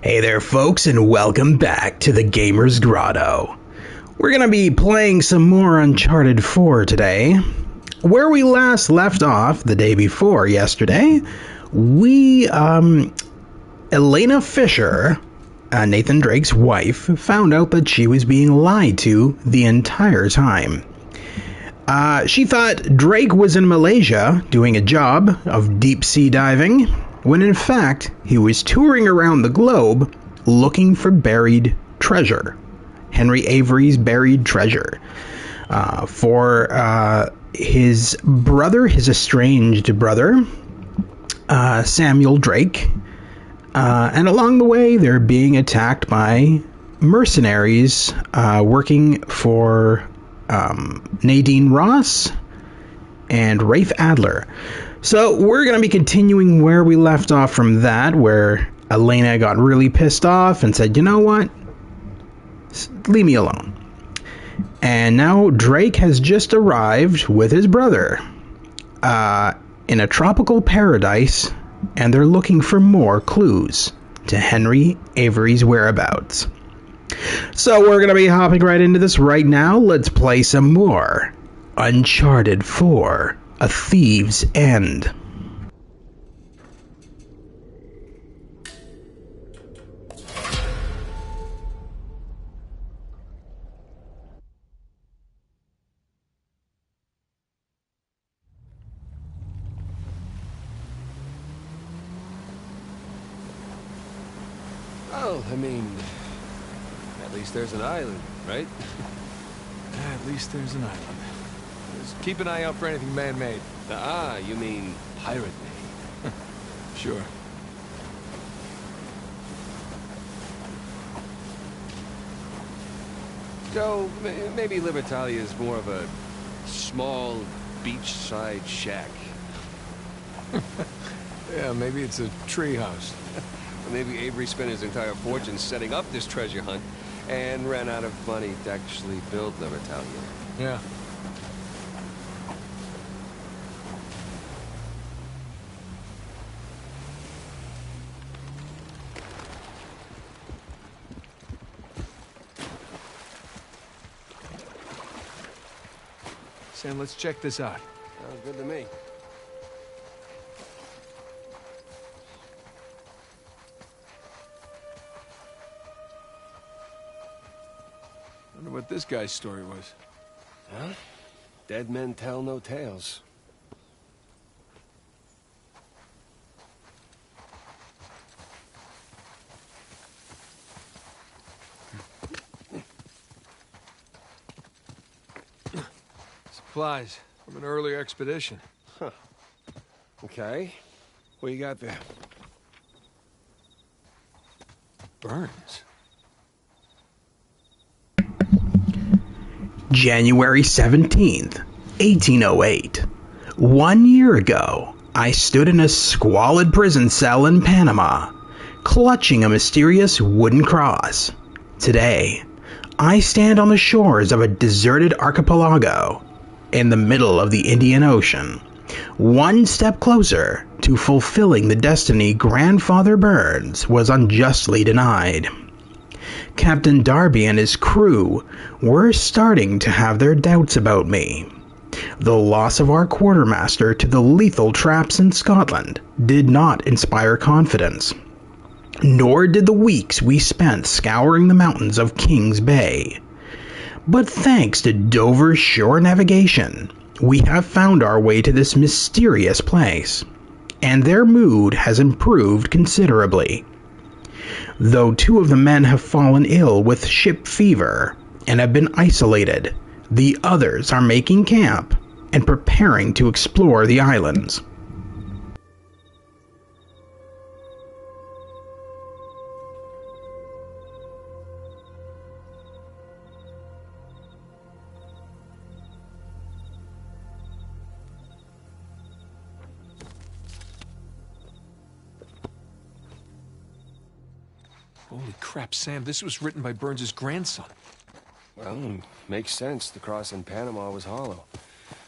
Hey there, folks, and welcome back to the Gamer's Grotto. We're going to be playing some more Uncharted 4 today. Where we last left off the day before yesterday, Elena Fisher, Nathan Drake's wife, found out that she was being lied to the entire time. She thought Drake was in Malaysia doing a job of deep-sea diving, when in fact he was touring around the globe looking for buried treasure. Henry Avery's buried treasure. For his brother, his estranged brother, Samuel Drake. And along the way, they're being attacked by mercenaries working for Nadine Ross and Rafe Adler. So we're going to be continuing where we left off from that, where Elena got really pissed off and said, you know what? Leave me alone. And now Drake has just arrived with his brother in a tropical paradise, and they're looking for more clues to Henry Avery's whereabouts. So we're going to be hopping right into this right now. Let's play some more Uncharted 4, A Thief's End. Well, I mean, at least there's an island, right? At least there's an island. Just keep an eye out for anything man-made. Ah, you mean pirate-made. Sure. So, maybe Libertalia is more of a small beachside shack. Yeah, maybe it's a treehouse. Maybe Avery spent his entire fortune setting up this treasure hunt and ran out of money to actually build Libertalia. Yeah. Sam, let's check this out. Sounds good to me. Wonder what this guy's story was. Huh? Dead men tell no tales. Supplies from an earlier expedition. Huh. Okay. What you got there? Burns. January 17th, 1808. 1 year ago, I stood in a squalid prison cell in Panama, clutching a mysterious wooden cross. Today, I stand on the shores of a deserted archipelago in the middle of the Indian Ocean, one step closer to fulfilling the destiny Grandfather Burns was unjustly denied. Captain Darby and his crew were starting to have their doubts about me. The loss of our quartermaster to the lethal traps in Scotland did not inspire confidence, nor did the weeks we spent scouring the mountains of Kings Bay. But thanks to Dover's shore navigation, we have found our way to this mysterious place, and their mood has improved considerably. Though 2 of the men have fallen ill with ship fever and have been isolated, the others are making camp and preparing to explore the islands. Holy crap, Sam, this was written by Burns' grandson. Well, makes sense. The cross in Panama was hollow.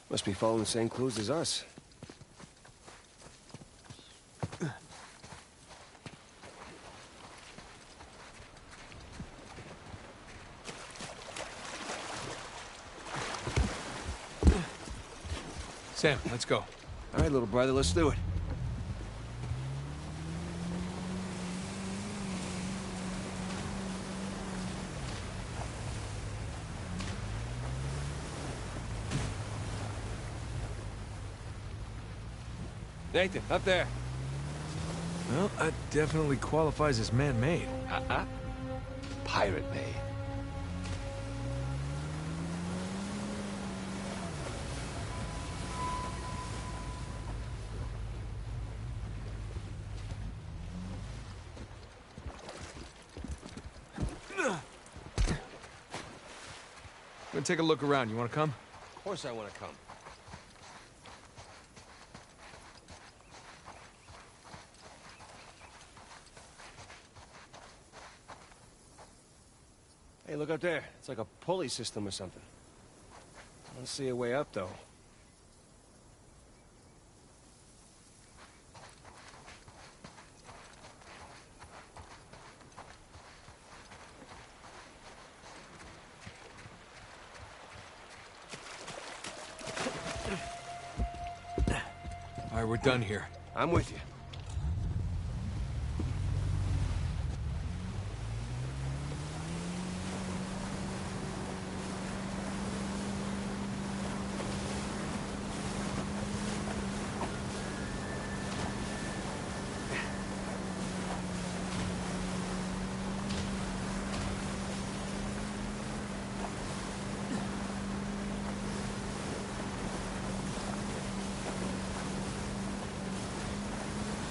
Must be following the same clues as us. Sam, let's go. All right, little brother, let's do it. Nathan, up there. Well, that definitely qualifies as man-made. Pirate-made. I'm gonna take a look around. You wanna come? Of course I want to come. Hey, look up there. It's like a pulley system or something. I don't see a way up, though. All right, we're done here. I'm with you.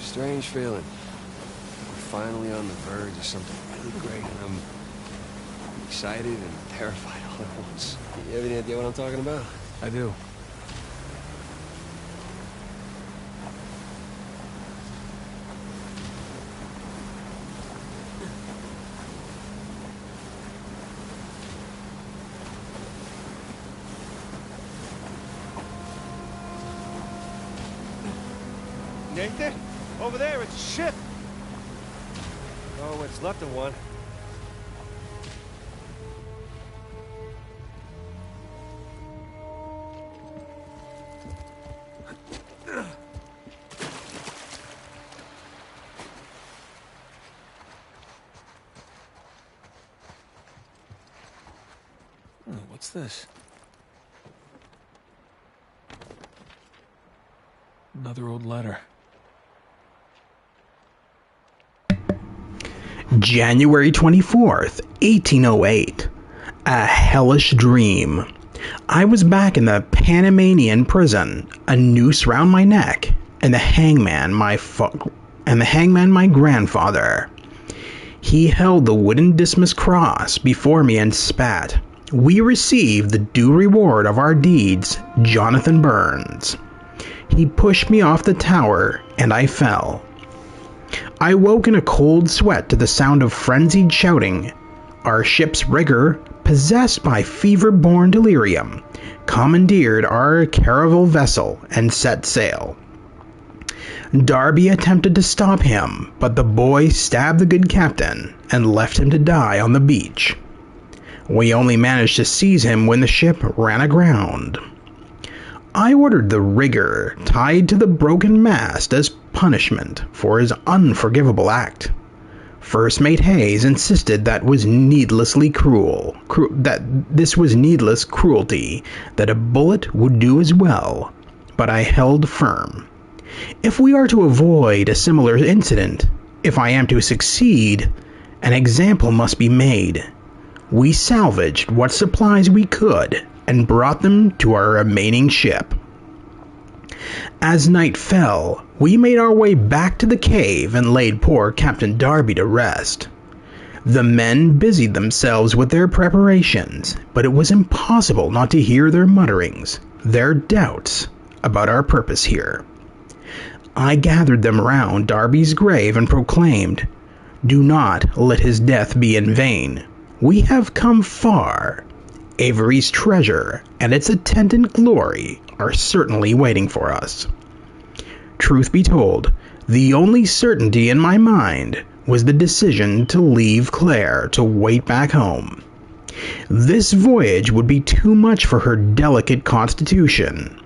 Strange feeling. We're finally on the verge of something really great, and I'm excited and terrified all at once. You have any idea what I'm talking about? I do. Nathan? Over there, it's a ship! Oh, what's left of one. Oh, what's this? Another old letter. January 24th, 1808. A hellish dream. I was back in the Panamanian prison, a noose round my neck, and the hangman my grandfather. He held the wooden dismas cross before me and spat, "We receive the due reward of our deeds, Jonathan Burns." He pushed me off the tower, and I fell. I woke in a cold sweat to the sound of frenzied shouting. Our ship's rigger, possessed by fever-born delirium, commandeered our caravel vessel and set sail. Darby attempted to stop him, but the boy stabbed the good captain and left him to die on the beach. We only managed to seize him when the ship ran aground. I ordered the rigger tied to the broken mast as punishment for his unforgivable act. First Mate Hayes insisted that this was needless cruelty, that a bullet would do as well, but I held firm. If we are to avoid a similar incident, if I am to succeed, an example must be made. We salvaged what supplies we could and brought them to our remaining ship. As night fell, we made our way back to the cave and laid poor Captain Darby to rest. The men busied themselves with their preparations, but it was impossible not to hear their mutterings, their doubts about our purpose here. I gathered them round Darby's grave and proclaimed, "Do not let his death be in vain. We have come far. Avery's treasure and its attendant glory are certainly waiting for us." Truth be told, the only certainty in my mind was the decision to leave Claire to wait back home. This voyage would be too much for her delicate constitution.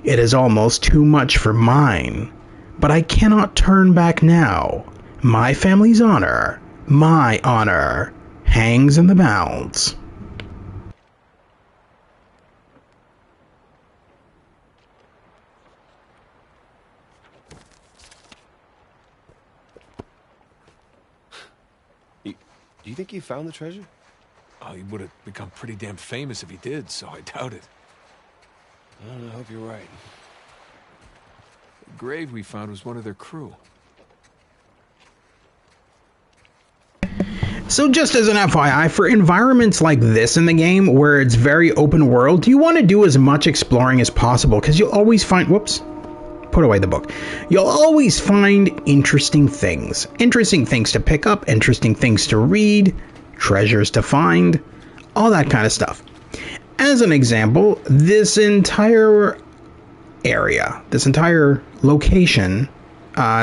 It is almost too much for mine, but I cannot turn back now. My family's honor, my honor, hangs in the balance. Do you think he found the treasure? Oh, he would have become pretty damn famous if he did, so I doubt it. I hope you're right. The grave we found was one of their crew. So just as an FYI, for environments like this in the game, where it's very open world, you want to do as much exploring as possible, because you'll always find... Whoops. Put away the book. You'll always find interesting things. Interesting things to pick up, interesting things to read, treasures to find, all that kind of stuff. As an example, this entire area, this entire location,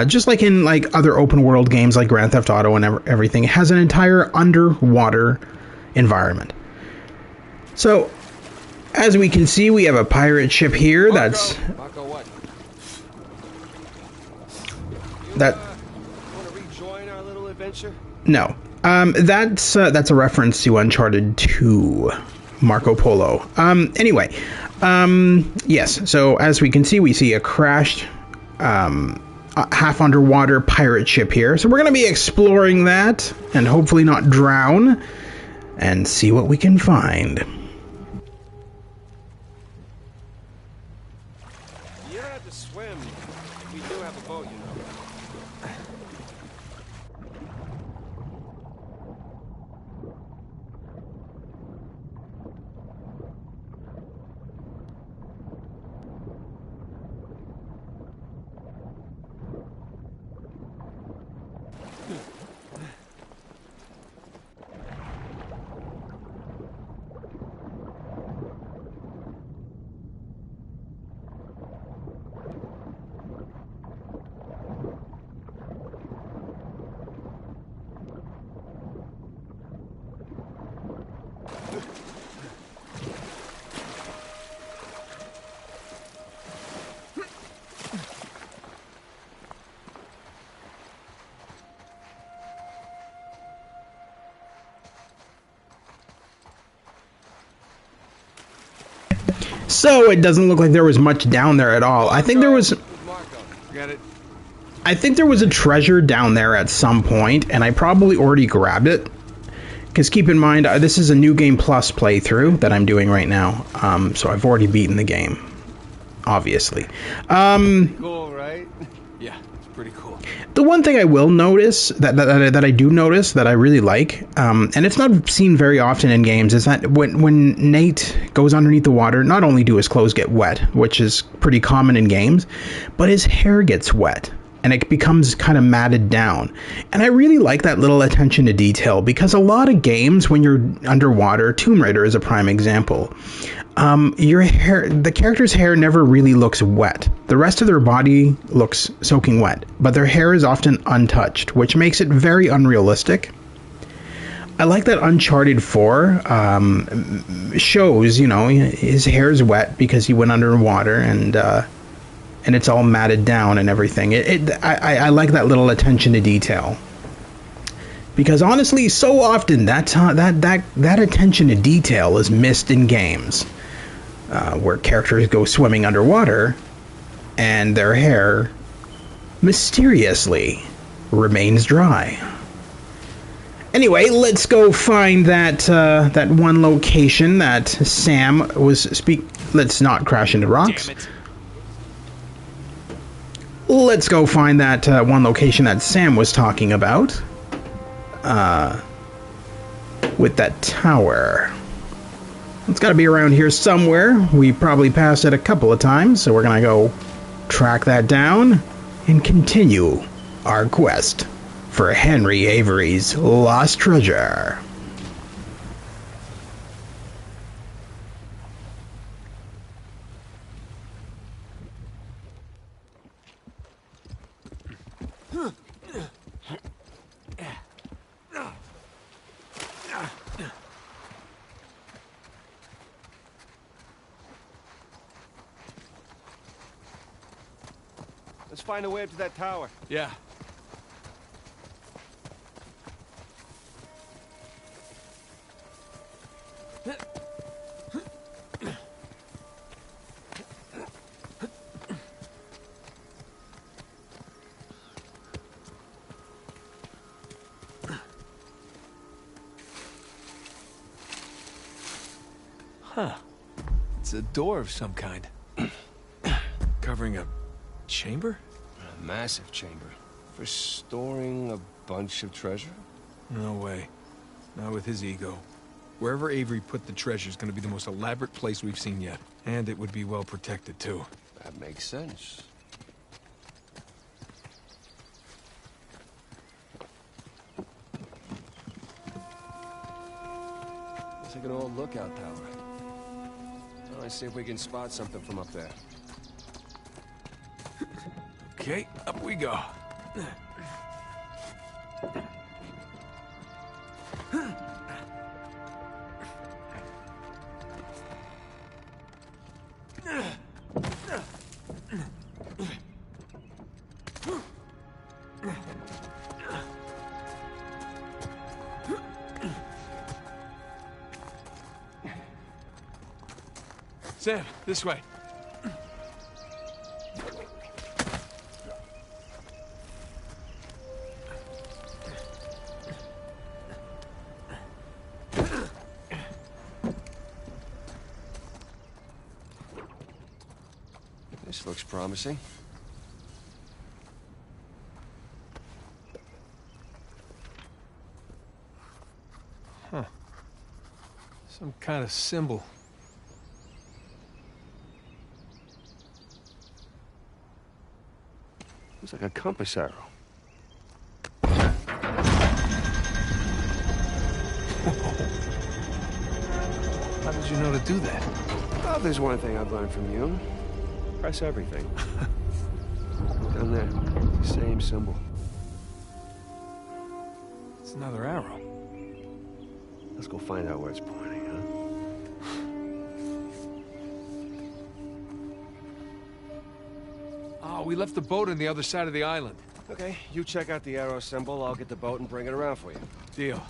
just like in like other open world games like Grand Theft Auto and everything, has an entire underwater environment. So, as we can see, we have a pirate ship here. That's... Marco, what? That... Want to rejoin our little adventure? No. That's a reference to Uncharted 2, Marco Polo. Anyway, yes, so as we can see, we see a crashed, half underwater pirate ship here. So we're going to be exploring that, and hopefully not drown, and see what we can find. You don't have to swim. We do have a boat, you know. So it doesn't look like there was much down there at all. I think there was... Marco, got it. I think there was a treasure down there at some point, and I probably already grabbed it. Because keep in mind, this is a New Game Plus playthrough that I'm doing right now. So I've already beaten the game, obviously. Cool, right? Yeah, it's pretty cool. The one thing I will notice, that I do notice, that I really like, and it's not seen very often in games, is that when Nate goes underneath the water, not only do his clothes get wet, which is pretty common in games, but his hair gets wet. And it becomes kind of matted down. And I really like that little attention to detail, because a lot of games, when you're underwater, Tomb Raider is a prime example, your hair, the character's hair never really looks wet. The rest of their body looks soaking wet, but their hair is often untouched, which makes it very unrealistic. I like that Uncharted 4 shows, you know, his hair is wet because he went underwater, and it's all matted down and everything. I like that little attention to detail, because honestly, so often that attention to detail is missed in games, where characters go swimming underwater and their hair mysteriously remains dry. Anyway, let's go find that one location that Sam was Let's not crash into rocks. Damn it. Let's go find that one location that Sam was talking about. With that tower. It's got to be around here somewhere. We probably passed it a couple of times, so we're going to go track that down and continue our quest for Henry Avery's lost treasure. Let's find a way up to that tower. Yeah. Huh. It's a door of some kind. Covering a chamber? A massive chamber. For storing a bunch of treasure? No way. Not with his ego. Wherever Avery put the treasure is going to be the most elaborate place we've seen yet. And it would be well protected, too. That makes sense. It's like an old lookout tower. Well, let's see if we can spot something from up there. Okay, up we go. Sam, this way. This looks promising. Huh. Some kind of symbol. Looks like a compass arrow. How did you know to do that? Well, there's one thing I've learned from you. Press everything. Down there. It's the same symbol. It's another arrow. Let's go find out where it's pointing, huh? Oh, we left the boat on the other side of the island. Okay, you check out the arrow symbol. I'll get the boat and bring it around for you. Deal.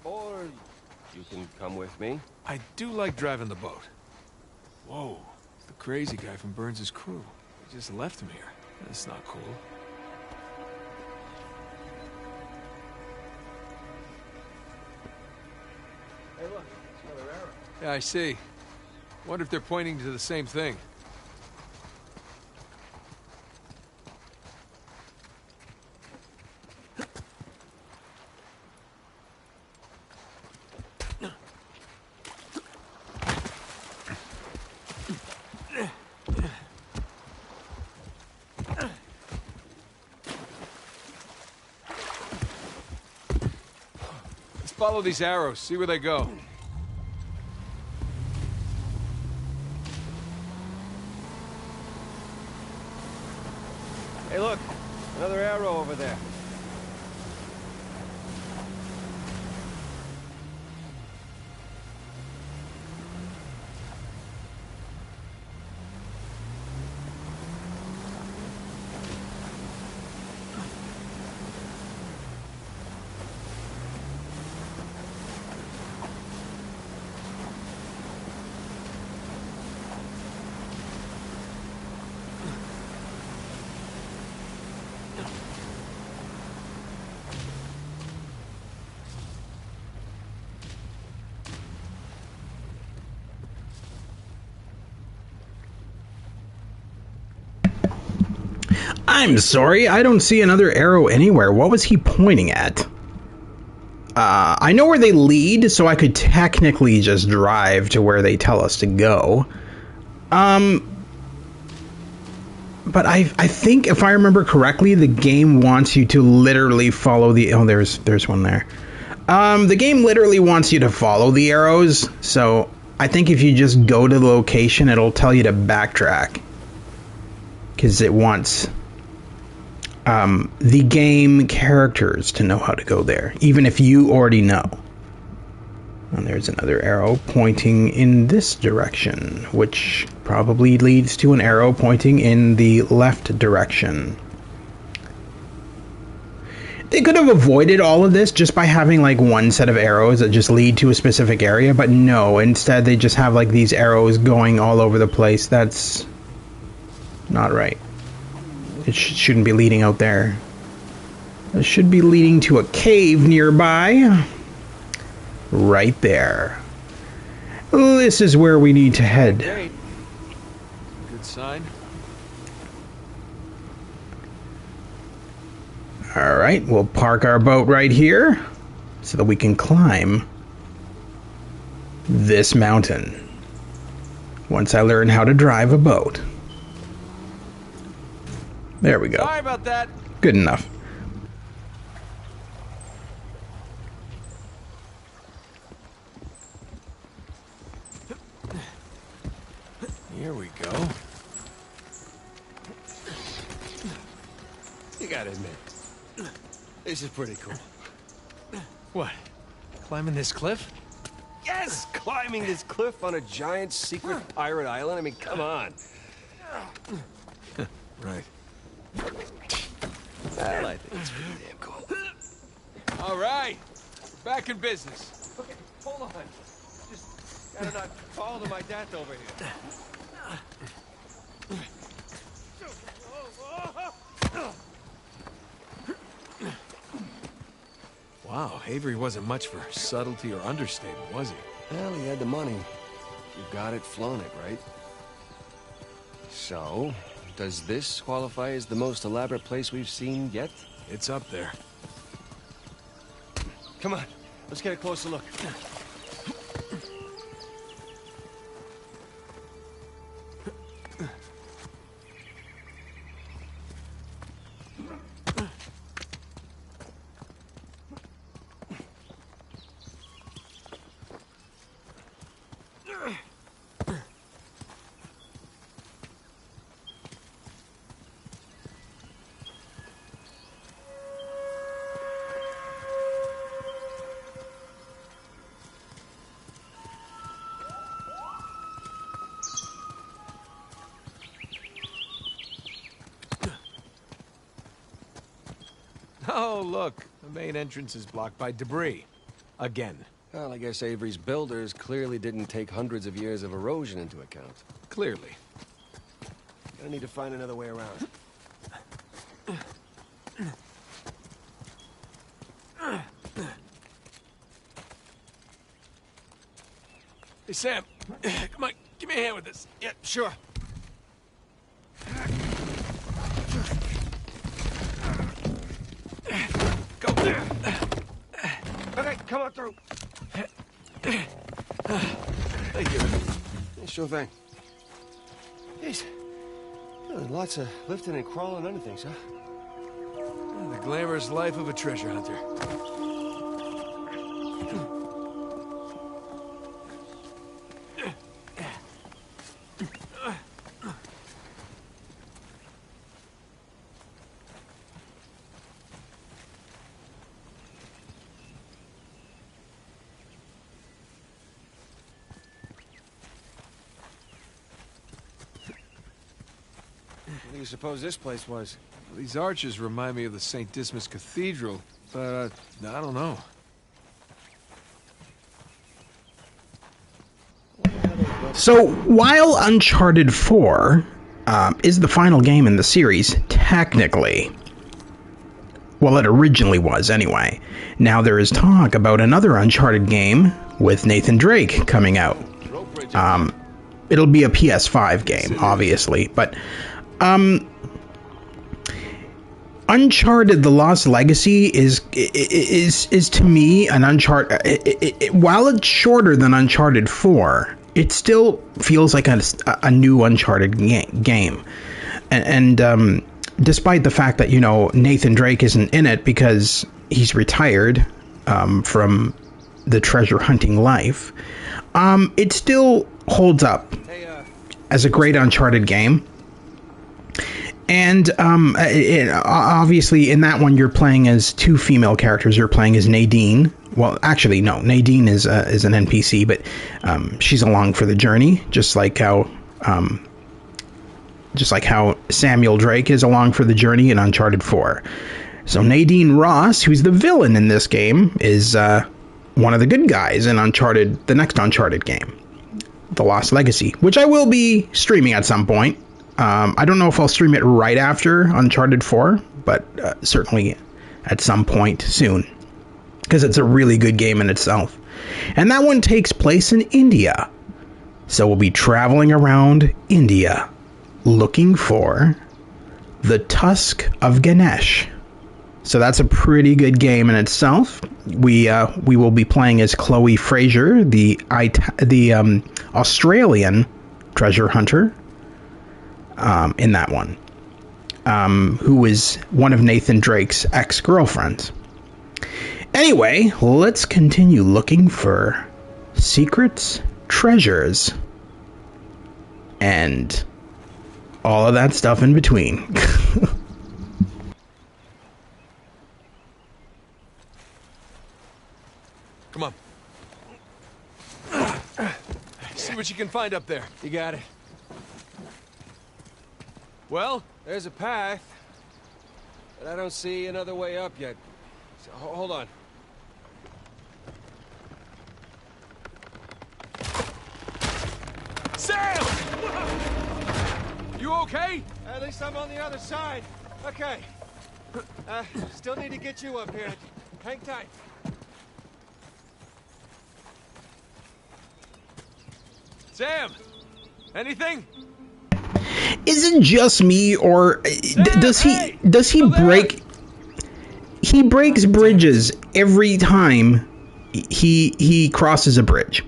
Or you can come with me. I do like driving the boat. Whoa, it's the crazy guy from Burns' crew. They just left him here. That's not cool. Hey, look, it's another arrow. Yeah, I see. Wonder if they're pointing to the same thing. Follow these arrows, see where they go. Hey, look, another arrow over there. I'm sorry, I don't see another arrow anywhere. What was he pointing at? I know where they lead, so I could technically just drive to where they tell us to go. But I think if I remember correctly, the game wants you to literally follow the... Oh, there's one there. The game literally wants you to follow the arrows, so I think if you just go to the location, it'll tell you to backtrack. Because it wants the game characters to know how to go there, even if you already know. And there's another arrow pointing in this direction, which probably leads to an arrow pointing in the left direction. They could have avoided all of this just by having like one set of arrows that just lead to a specific area, but no, instead they just have like these arrows going all over the place. That's not right. It shouldn't be leading out there. It should be leading to a cave nearby. Right there. This is where we need to head. Great. Good sign. Alright, we'll park our boat right here so that we can climb this mountain once I learn how to drive a boat. There we go. Sorry about that. Good enough. Here we go. You gotta admit, this is pretty cool. What? Climbing this cliff? Yes! Climbing this cliff on a giant secret pirate island? I mean, come on. Right. Well, I think it's pretty damn cool. All right. We're back in business. Okay, hold on. Just gotta not fall to my death over here. Wow, Avery wasn't much for subtlety or understatement, was he? Well, he had the money. You got it, flown it, right? So, does this qualify as the most elaborate place we've seen yet? It's up there. Come on, let's get a closer look. Oh, look. The main entrance is blocked by debris. Again. Well, I guess Avery's builders clearly didn't take hundreds of years of erosion into account. Clearly. Gonna need to find another way around. Hey, Sam. Come on, give me a hand with this. Yeah, sure. Go. Okay, come on through. Thank you. Yeah, sure thing. Jeez. Well, lots of lifting and crawling under things, huh? The glamorous life of a treasure hunter. What do you suppose this place was? Well, these arches remind me of the St. Dismas Cathedral, but I don't know. So, while Uncharted 4 is the final game in the series, technically, well, it originally was anyway, now there is talk about another Uncharted game with Nathan Drake coming out. It'll be a PS5 game, obviously, but Uncharted: The Lost Legacy is to me an Uncharted. While it's shorter than Uncharted 4, it still feels like a new Uncharted game. And despite the fact that, you know, Nathan Drake isn't in it because he's retired from the treasure hunting life, it still holds up as a great Uncharted game. And obviously in that one you're playing as two female characters. You're playing as Nadine. Well, actually, no, Nadine is an NPC, but she's along for the journey, just like how Samuel Drake is along for the journey in Uncharted 4. So Nadine Ross, who's the villain in this game, is one of the good guys in Uncharted, the next Uncharted game, The Lost Legacy, which I will be streaming at some point. I don't know if I'll stream it right after Uncharted 4, but certainly at some point soon, because it's a really good game in itself. And that one takes place in India. So we'll be traveling around India looking for the Tusk of Ganesh. So that's a pretty good game in itself. We will be playing as Chloe Fraser, the Australian treasure hunter, in that one, who is one of Nathan Drake's ex-girlfriends. Anyway, let's continue looking for secrets, treasures, and all of that stuff in between. Come on. See what you can find up there. You got it. Well, there's a path, but I don't see another way up yet. So, hold on. Sam! You okay? At least I'm on the other side. Okay. Still need to get you up here. Hang tight. Sam! Anything? Is it just me, or does he break? He breaks bridges every time he crosses a bridge.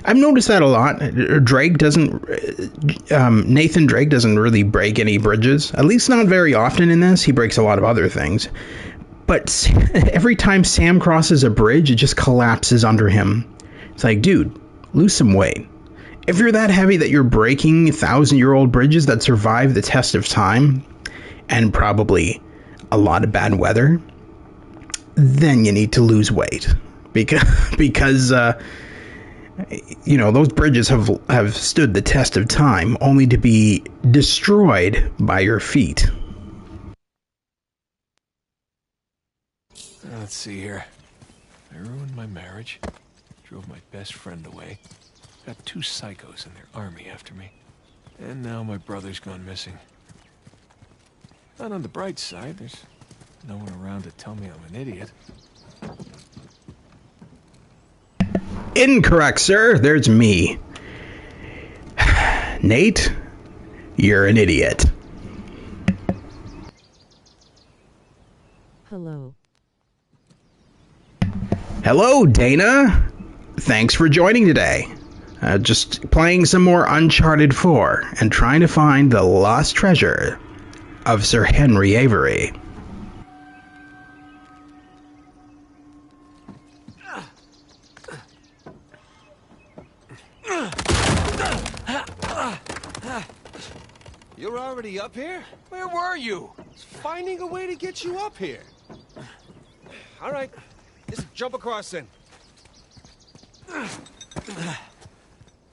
I've noticed that a lot. Nathan Drake doesn't really break any bridges, at least not very often in this. He breaks a lot of other things, but every time Sam crosses a bridge, it just collapses under him. It's like, dude, lose some weight. If you're that heavy that you're breaking 1,000-year-old bridges that survive the test of time and probably a lot of bad weather, then you need to lose weight, because you know, those bridges have stood the test of time only to be destroyed by your feet. Let's see here. I ruined my marriage, drove my best friend away, got 2 psychos in their army after me, and now my brother's gone missing. Not on the bright side, there's no one around to tell me I'm an idiot. Incorrect, sir. There's me. Nate, you're an idiot. Hello. Hello, Dana. Thanks for joining today. Just playing some more Uncharted 4 and trying to find the lost treasure of Sir Henry Avery. You're already up here? Where were you? Finding a way to get you up here. All right, just jump across then.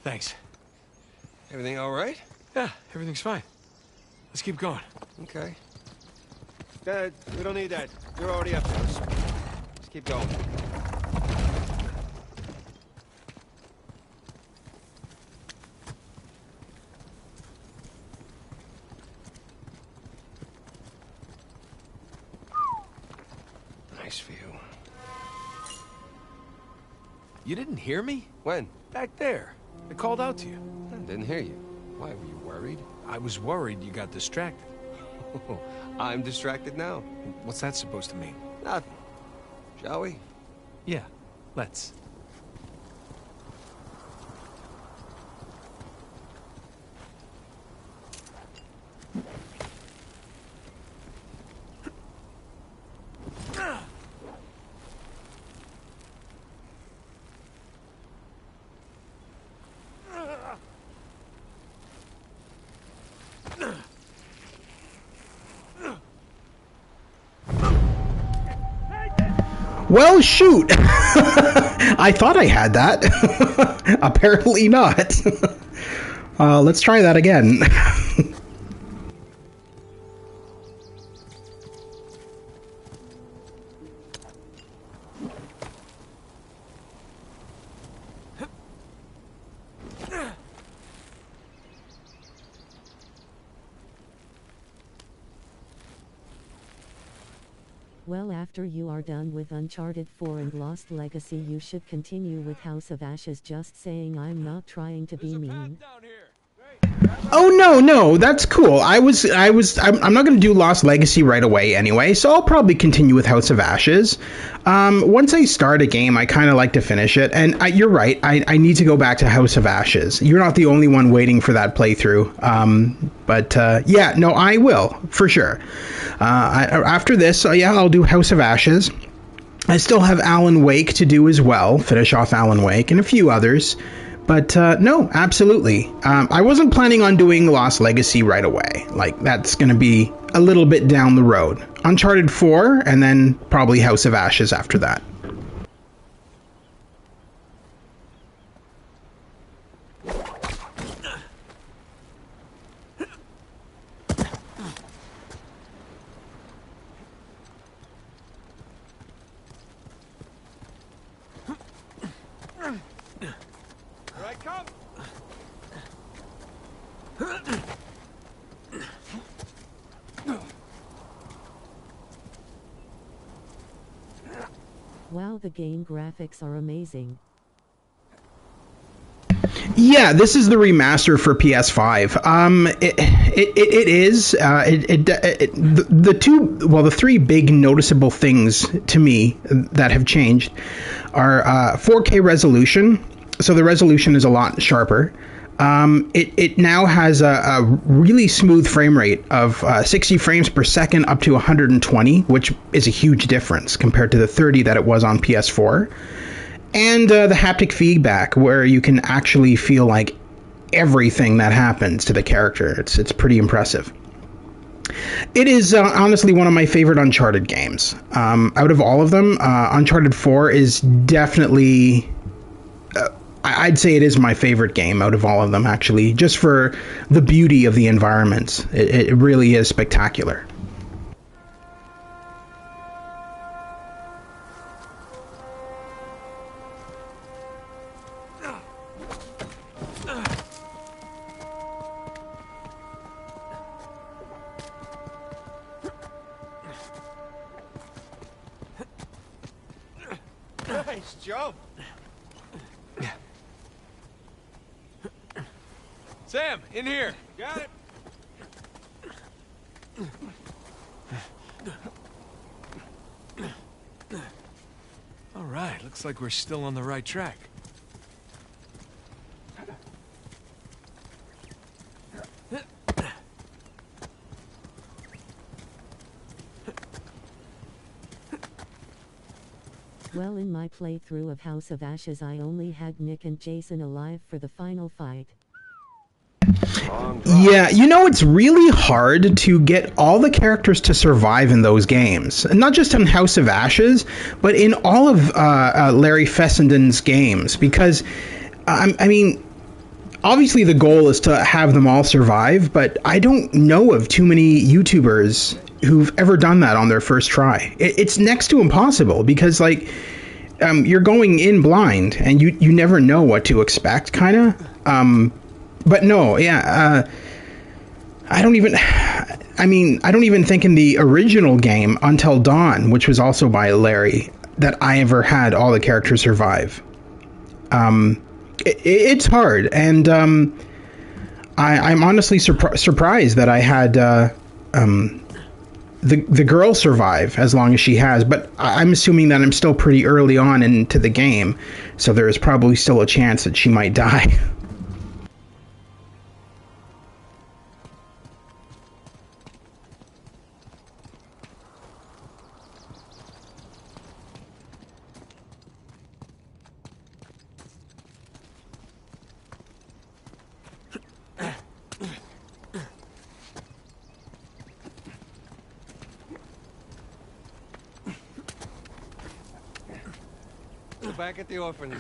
Thanks. Everything all right? Yeah, everything's fine. Let's keep going. Okay. Dad, we don't need that. You're already up there. Let's keep going. Nice view. You didn't hear me? When? Back there. I called out to you. I didn't hear you. Why, were you worried? I was worried you got distracted. I'm distracted now. What's that supposed to mean? Nothing. Shall we? Yeah, let's. Well, shoot! I thought I had that. Apparently not. Let's try that again. Well, after you are done with Uncharted 4 and Lost Legacy, you should continue with House of Ashes. Just saying, I'm not trying to be mean. Oh, no, that's cool. I'm not going to do Lost Legacy right away anyway, so I'll probably continue with House of Ashes. Once I start a game, I kind of like to finish it, and you're right, I need to go back to House of Ashes. You're not the only one waiting for that playthrough, but yeah, no, I will, for sure. After this, yeah, I'll do House of Ashes. I still have Alan Wake to do as well, finish off Alan Wake, and a few others. But no, absolutely. I wasn't planning on doing Lost Legacy right away. Like, that's going to be a little bit down the road. Uncharted 4, and then probably House of Ashes after that. Wow, the game graphics are amazing. Yeah, this is the remaster for PS5. It is. The three big noticeable things to me that have changed are 4K resolution. So the resolution is a lot sharper. It now has a really smooth frame rate of 60 frames per second up to 120, which is a huge difference compared to the 30 that it was on PS4. And the haptic feedback, where you can actually feel like everything that happens to the character. It's pretty impressive. It is honestly one of my favorite Uncharted games. Out of all of them, Uncharted 4 is definitely... I'd say it is my favorite game out of all of them, actually, just for the beauty of the environments. It really is spectacular. Nice jump. Sam, in here. Got it. All right, looks like we're still on the right track. Well, in my playthrough of House of Ashes, I only had Nick and Jason alive for the final fight. Yeah, you know, it's really hard to get all the characters to survive in those games. And not just in House of Ashes, but in all of Larry Fessenden's games. Because, I mean, obviously the goal is to have them all survive, but I don't know of too many YouTubers who've ever done that on their first try. It's next to impossible, because, like, you're going in blind, and you never know what to expect, kind of. But no, yeah, I don't even think in the original game, Until Dawn, which was also by Larry, that I ever had all the characters survive. It's hard, and I'm honestly surprised that I had the girl survive as long as she has, but I'm assuming that I'm still pretty early on into the game, so there is probably still a chance that she might die. Back at the orphanage.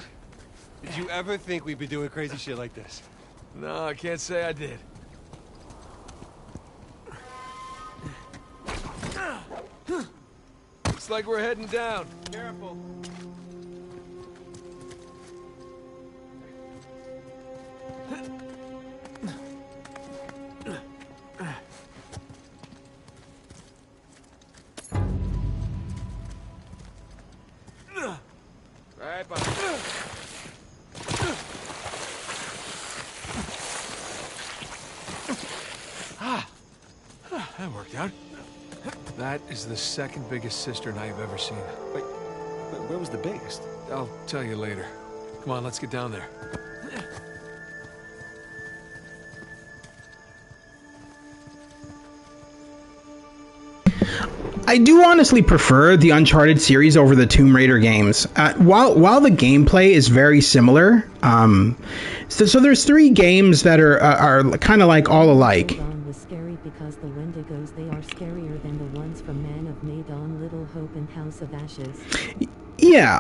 Did you ever think we'd be doing crazy shit like this? No, I can't say I did. Looks like we're heading down. Careful. Right behind. That worked out. That is the second biggest cistern I have ever seen. Wait, where was the biggest? I'll tell you later. Come on, let's get down there. I do honestly prefer the Uncharted series over the Tomb Raider games. While the gameplay is very similar, so there's 3 games that are kind of like all alike. Dawn was scary because the Wendigos, they are scarier than the ones from Man of Medan, Little Hope, and House of Ashes. Yeah,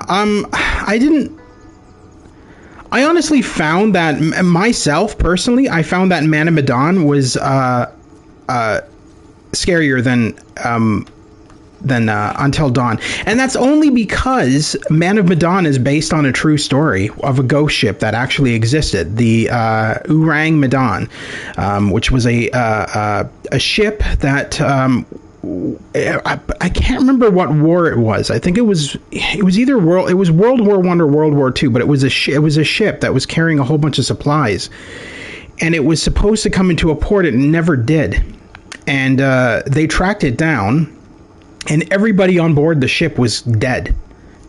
I honestly found that myself personally, I found that Man of Medan was scarier than Until Dawn, and that's only because Man of Medan is based on a true story of a ghost ship that actually existed, the ARRRR Meteyi, which was a ship that I can't remember what war it was. I think it was either World War I or World War II, but it was a ship that was carrying a whole bunch of supplies, and it was supposed to come into a port. It never did, and they tracked it down. And everybody on board the ship was dead,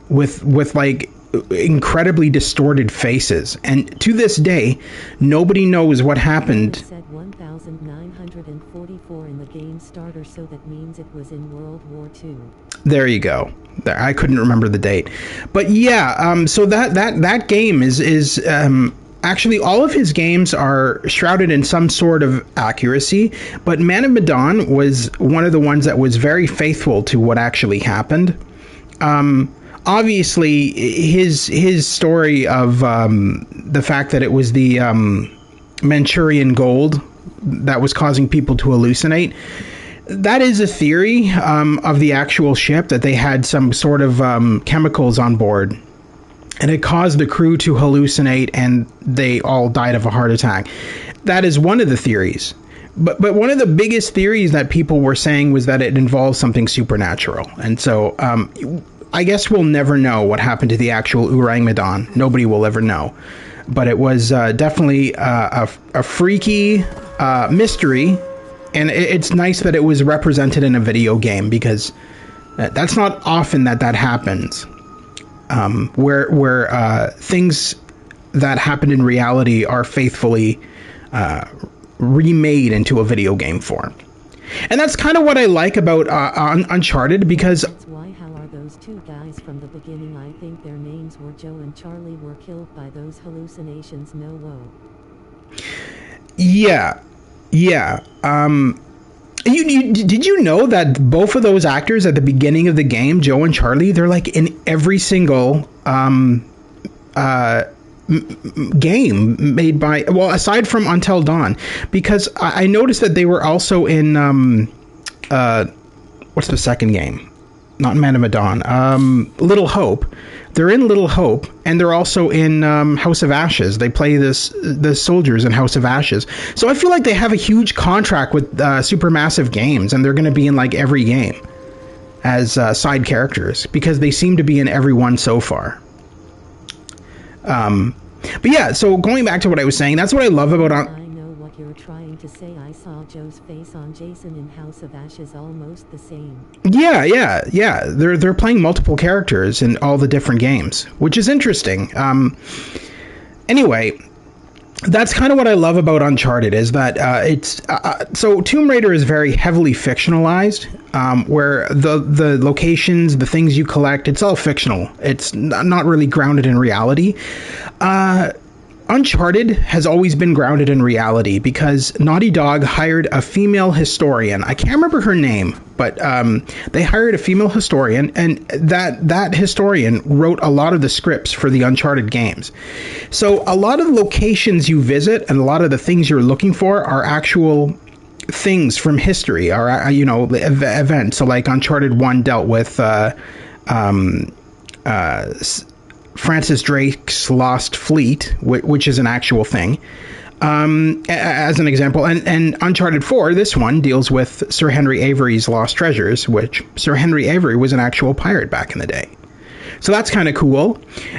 with like incredibly distorted faces. And to this day, nobody knows what happened. It said 1944 in the game starter, so that means it was in World War II. There you go. I couldn't remember the date, but yeah. So that game is actually, all of his games are shrouded in some sort of accuracy, but Man of Medan was one of the ones that was very faithful to what actually happened. Obviously, his story of the fact that it was the Manchurian gold that was causing people to hallucinate, that is a theory of the actual ship, that they had some sort of chemicals on board, and it caused the crew to hallucinate, and they all died of a heart attack. That is one of the theories. But one of the biggest theories that people were saying was that it involves something supernatural. And so I guess we'll never know what happened to the actual ARRRR Meteyi. Nobody will ever know. But it was definitely a freaky mystery. And it's nice that it was represented in a video game, because that's not often that happens. Where things that happened in reality are faithfully remade into a video game form. And that's kind of what I like about Uncharted, because... That's why how are those 2 guys from the beginning, I think their names were Joe and Charlie, were killed by those hallucinations. No whoa. Yeah. Did you know that both of those actors at the beginning of the game, Joe and Charlie, they're like in every single game made by, well, aside from Until Dawn, because I noticed that they were also in what's the second game? Not Man of Medan. Little Hope. They're in Little Hope, and they're also in House of Ashes. They play the soldiers in House of Ashes. So I feel like they have a huge contract with Supermassive Games, and they're going to be in like every game as side characters, because they seem to be in every one so far. But yeah, so going back to what I was saying, that's what I love about... I know what you're trying to say. I saw Joe's face on Jason in House of Ashes, almost the same. Yeah. They're playing multiple characters in all the different games, which is interesting. Anyway, that's kind of what I love about Uncharted, is that it's so Tomb Raider is very heavily fictionalized, where the locations, the things you collect, it's all fictional. It's not really grounded in reality. Uncharted has always been grounded in reality because Naughty Dog hired a female historian. I can't remember her name, but they hired a female historian, and that historian wrote a lot of the scripts for the Uncharted games. So a lot of the locations you visit and a lot of the things you're looking for are actual things from history, or events. So like Uncharted 1 dealt with Francis Drake's Lost Fleet, which is an actual thing, as an example. And Uncharted 4, this one, deals with Sir Henry Avery's Lost Treasures, which Sir Henry Avery was an actual pirate back in the day. So that's kind of cool.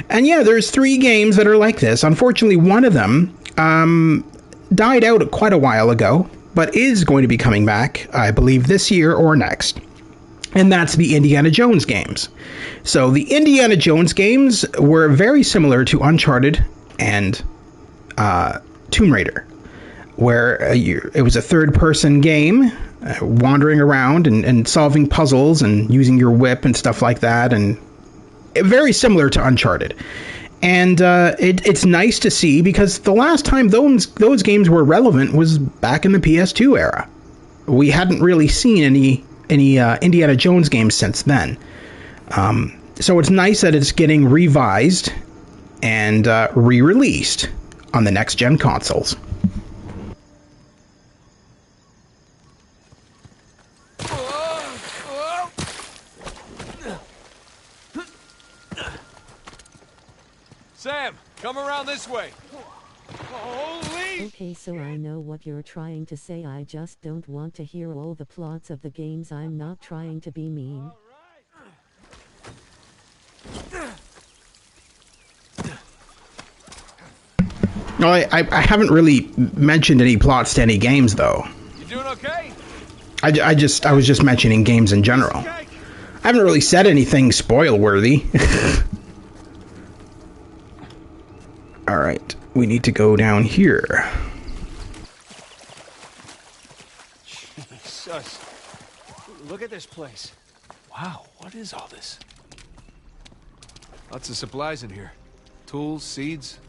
And yeah, there's 3 games that are like this. Unfortunately, one of them died out quite a while ago, but is going to be coming back, I believe, this year or next. And that's the Indiana Jones games. So the Indiana Jones games were very similar to Uncharted and Tomb Raider, where it was a third-person game, wandering around and solving puzzles and using your whip and stuff like that, and very similar to Uncharted. And it's nice to see, because the last time those games were relevant was back in the PS2 era. We hadn't really seen any Indiana Jones games since then. So it's nice that it's getting revised and re-released on the next-gen consoles. Sam, come around this way. Holy! Okay, so I know what you're trying to say. I just don't want to hear all the plots of the games. I'm not trying to be mean. No, I haven't really mentioned any plots to any games, though. You doing okay? I was just mentioning games in general. I haven't really said anything spoil-worthy. Alright, we need to go down here. Jesus. Look at this place. Wow, what is all this? Lots of supplies in here. Tools, seeds.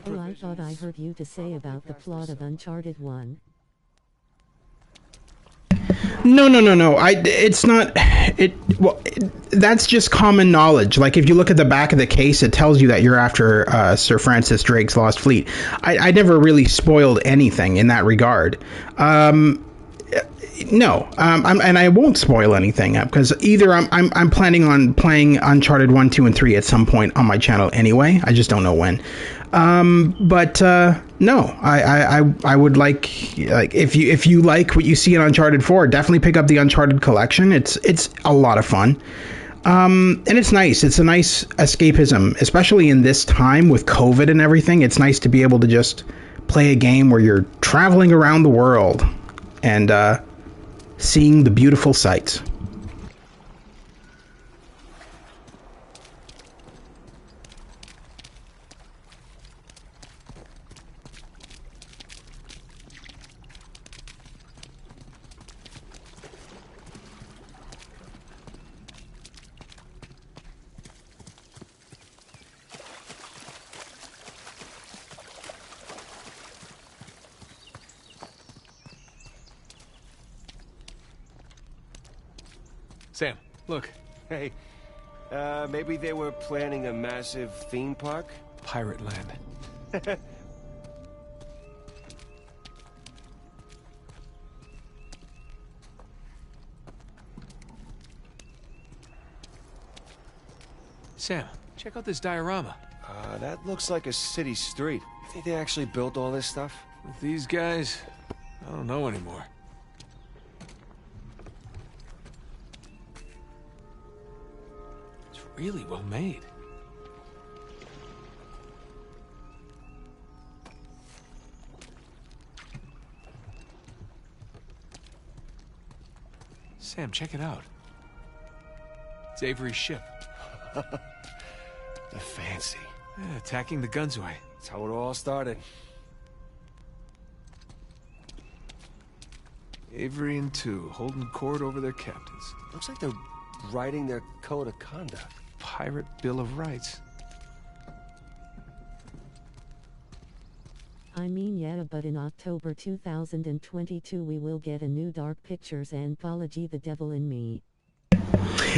Oh, I thought I heard you to say about the plot of Uncharted 1. No. It's not. That's just common knowledge. Like, if you look at the back of the case, it tells you that you're after Sir Francis Drake's Lost Fleet. I never really spoiled anything in that regard. No, and I won't spoil anything, because either I'm planning on playing Uncharted 1, 2, and 3 at some point on my channel anyway. I just don't know when. But no, I would like if you like what you see in Uncharted 4, definitely pick up the Uncharted collection. It's a lot of fun. And it's nice. It's a nice escapism, especially in this time with COVID and everything. It's nice to be able to just play a game where you're traveling around the world and seeing the beautiful sights. Sam, look. Hey, maybe they were planning a massive theme park? Pirate land. Sam, check out this diorama. That looks like a city street. You think they actually built all this stuff? With these guys, I don't know anymore. It's really well made. Sam, check it out. It's Avery's ship. The fancy. Yeah, attacking the Gunsway. That's how it all started. Avery and two, holding court over their captains. Looks like they're writing their code of conduct. Pirate Bill of Rights. I mean, yeah, but in October 2022 we will get a new Dark Pictures anthology, The Devil in Me.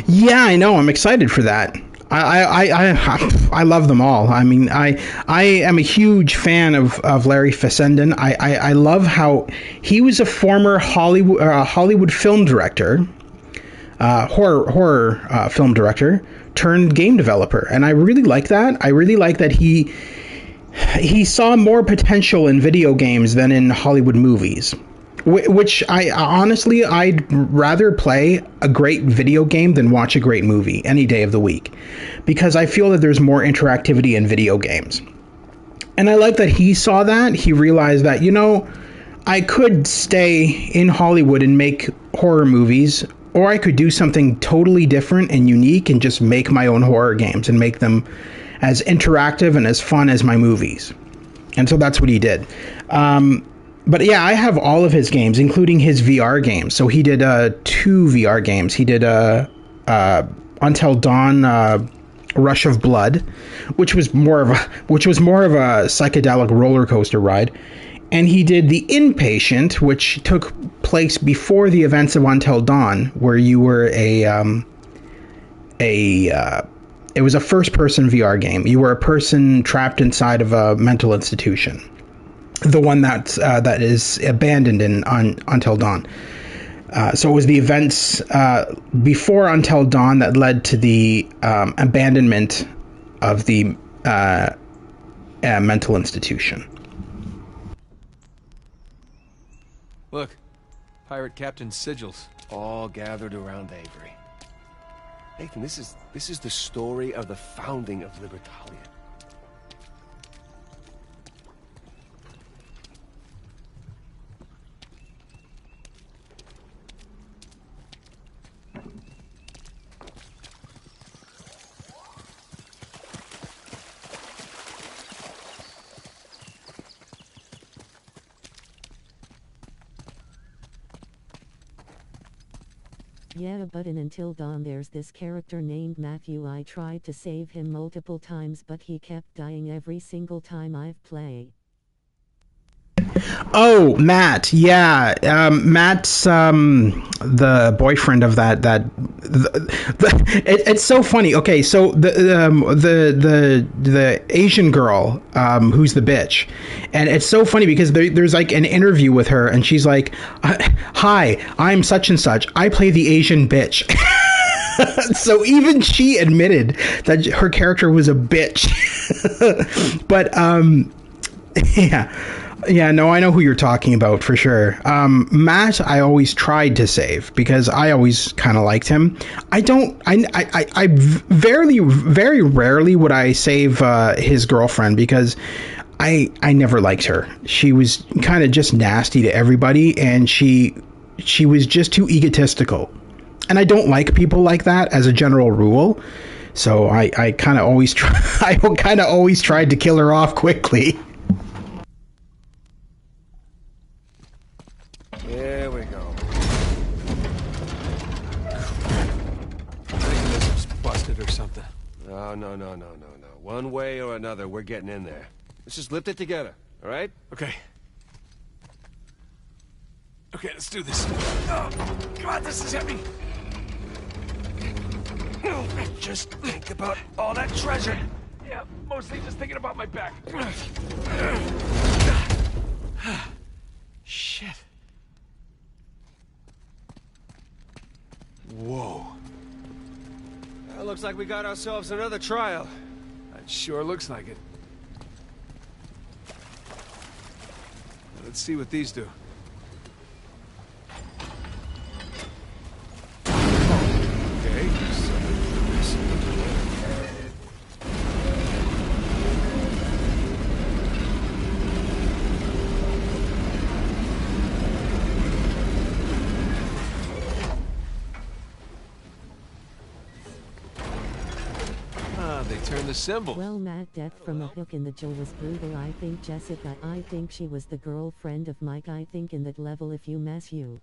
Yeah, I know. I'm excited for that. I love them all. I mean, I am a huge fan of Larry Fessenden. I love how he was a former Hollywood film director, horror film director turned game developer, and I really like that. I really like that he saw more potential in video games than in Hollywood movies. Which I'd rather play a great video game than watch a great movie any day of the week, because I feel that there's more interactivity in video games. And I like that he saw that. He realized that, you know, I could stay in Hollywood and make horror movies, or I could do something totally different and unique and just make my own horror games and make them as interactive and as fun as my movies. And so that's what he did. But yeah, I have all of his games, including his VR games. So he did 2 VR games. He did Until Dawn, Rush of Blood, which was more of a psychedelic roller coaster ride, and he did The Inpatient, which took place before the events of Until Dawn, where you were it was a first-person VR game. You were a person trapped inside of a mental institution. The one that is abandoned in Until Dawn. So it was the events before Until Dawn that led to the abandonment of the mental institution. Look, pirate captain sigils. All gathered around Avery. Nathan, this is the story of the founding of Libertalia. Yeah, but in Until Dawn there's this character named Matthew. I tried to save him multiple times, but he kept dying every single time I've played. Oh, Matt. Yeah, Matt's the boyfriend of it's so funny. Okay, so the Asian girl who's the bitch, and it's so funny because there's like an interview with her, and she's like, "Hi, I'm such and such. I play the Asian bitch." So even she admitted that her character was a bitch. But yeah. Yeah, no, I know who you're talking about for sure. Matt, I always tried to save because I always kind of liked him. I very rarely would I save his girlfriend because I never liked her. She was kind of just nasty to everybody, and she was just too egotistical. And I don't like people like that as a general rule. So I kind of always tried to kill her off quickly. There we go. Mechanism's busted or something. No. One way or another, we're getting in there. Let's just lift it together, all right? Okay. Okay, let's do this. Oh, God, this is heavy. Just think about all that treasure. Yeah, mostly just thinking about my back. Shit. Whoa. Well, looks like we got ourselves another trial. That sure looks like it. Let's see what these do. Okay, so the symbols. Well, Matt, death from a hook in the jaw was brutal. I think Jessica, I think she was the girlfriend of Mike. I think in that level if you mess you.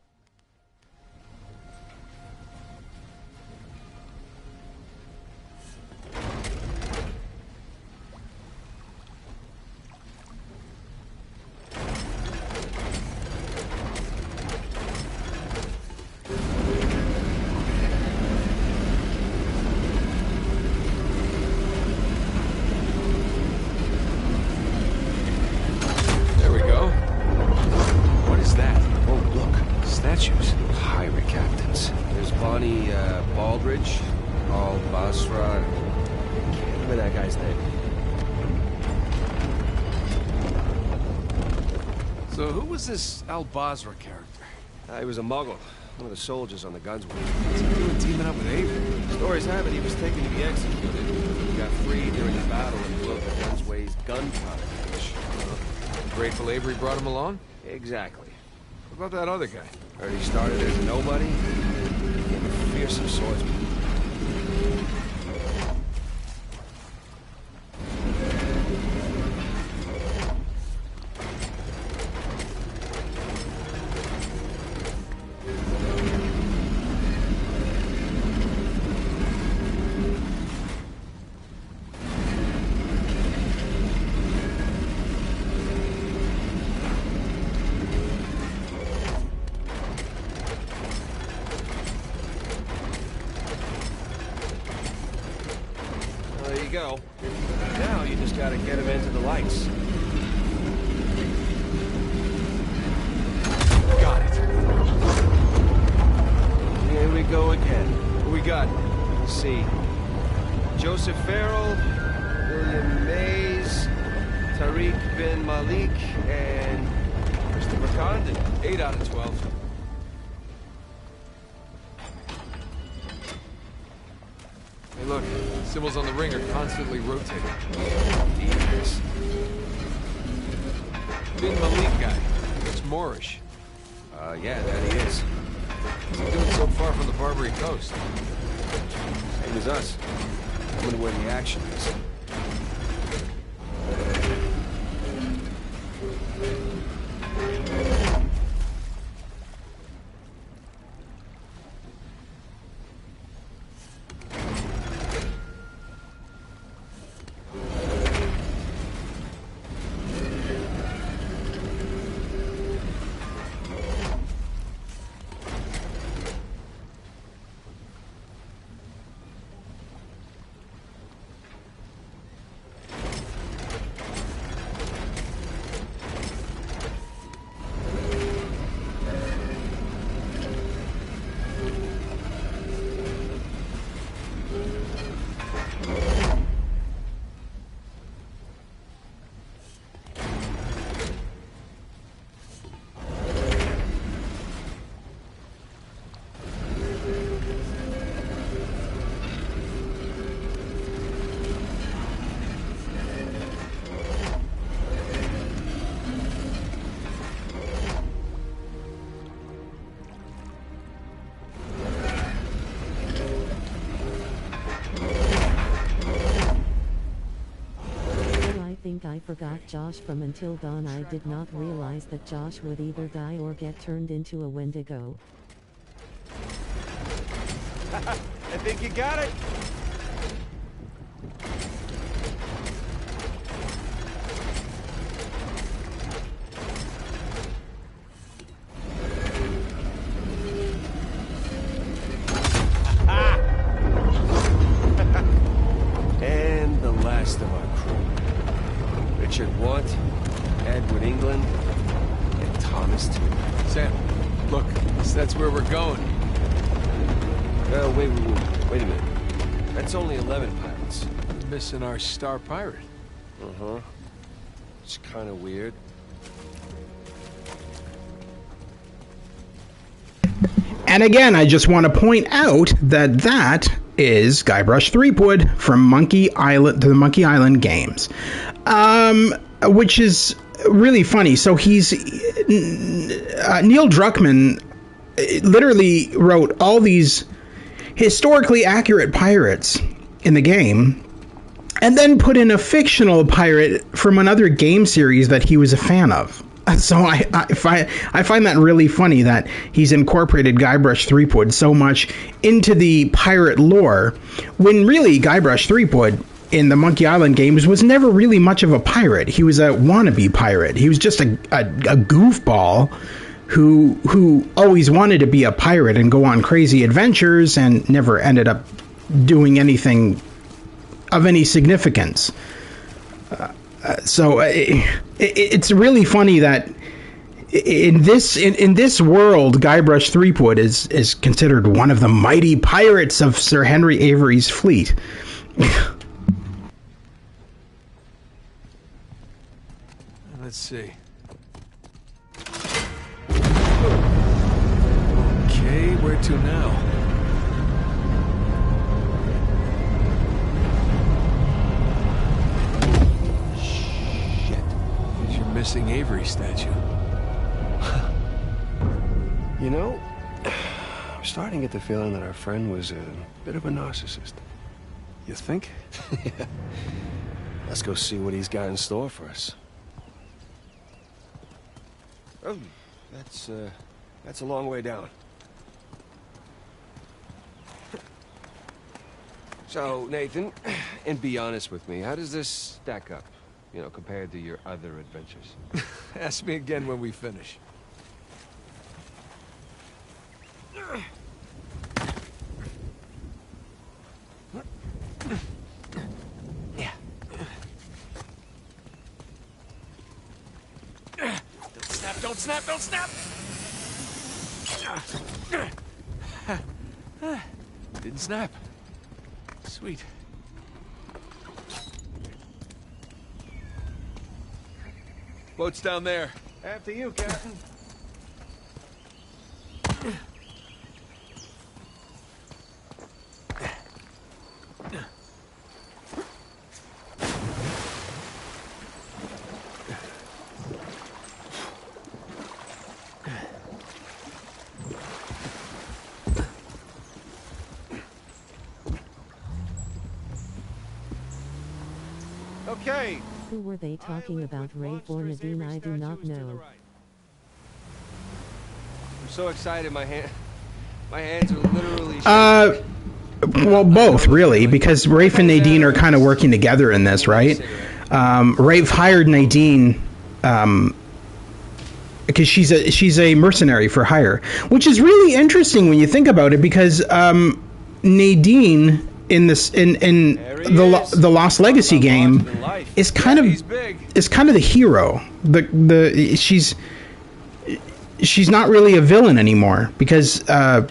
So who was this ARRRR character? He was a muggle, one of the soldiers on the guns wing. What's he doing teaming up with Avery? Stories have it he was taken to be executed. He got free during the battle and blew up the Gunsway's gunpowder cache. Grateful Avery brought him along? Exactly. What about that other guy? Heard he started as a nobody, became a fearsome swordsman. Go. Now you just gotta get him into the lights. Got it. Here we go again. What we got? Let's see. Joseph Farrell, William Mays, Tariq bin Malik, and Christopher Condon. 8 out of 12. Hey, look. Symbols on the ring are constantly rotating. Yes. Bin Malik guy. It's Moorish. Yeah, that he is. What's he doing so far from the Barbary coast? Same as us. Coming to where the action is. I forgot Josh from Until Dawn. I did not realize that Josh would either die or get turned into a Wendigo. I think you got it. And the last of our crew. Richard Want, Edward England, and Thomas too. Sam, look, that's where we're going. Wait a minute. That's only 11 pirates. We're missing our star pirate. Uh-huh. It's kind of weird. And again, I just want to point out that that is Guybrush Threepwood from Monkey Island, the Monkey Island games, which is really funny. So he's Neil Druckmann literally wrote all these historically accurate pirates in the game, and then put in a fictional pirate from another game series that he was a fan of. So I find that really funny that he's incorporated Guybrush Threepwood so much into the pirate lore, when really Guybrush Threepwood in the Monkey Island games was never really much of a pirate. He was a wannabe pirate. He was just a goofball who always wanted to be a pirate and go on crazy adventures and never ended up doing anything of any significance. So it's really funny that in this world, Guybrush Threepwood is considered one of the mighty pirates of Sir Henry Avery's fleet. Let's see. Okay, where to now? Missing Avery statue. You know, I'm starting to get the feeling that our friend was a bit of a narcissist. You think? Yeah. Let's go see what he's got in store for us. Oh, that's a long way down. So, Nathan, and be honest with me, how does this stack up? You know, compared to your other adventures. Ask me again when we finish. Yeah. Don't snap, don't snap, don't snap! Didn't snap. Sweet. Boat's down there. After you, Captain. Okay. Who were they talking about, Rafe or Nadine? I do not know. I'm so excited, my hands are literally well, both, really, because Rafe and Nadine are kind of working together in this, right? Rafe hired Nadine because she's a mercenary for hire, which is really interesting when you think about it, because Nadine in the Lost Legacy game is kind of the hero. She's not really a villain anymore, because well,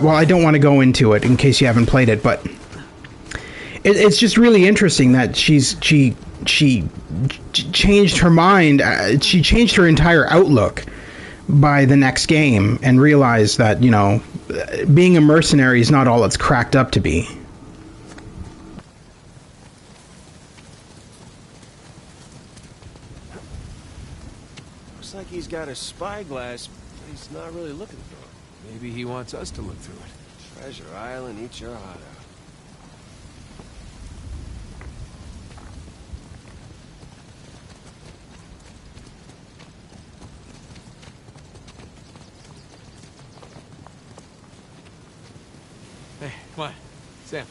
I don't want to go into it in case you haven't played it, but it's just really interesting that she changed her mind. She changed her entire outlook by the next game and realized that, you know, being a mercenary is not all it's cracked up to be. Looks like he's got a spyglass, but he's not really looking through it. Maybe he wants us to look through it. Treasure Island, eat your heart out. Hey, come on. Sam.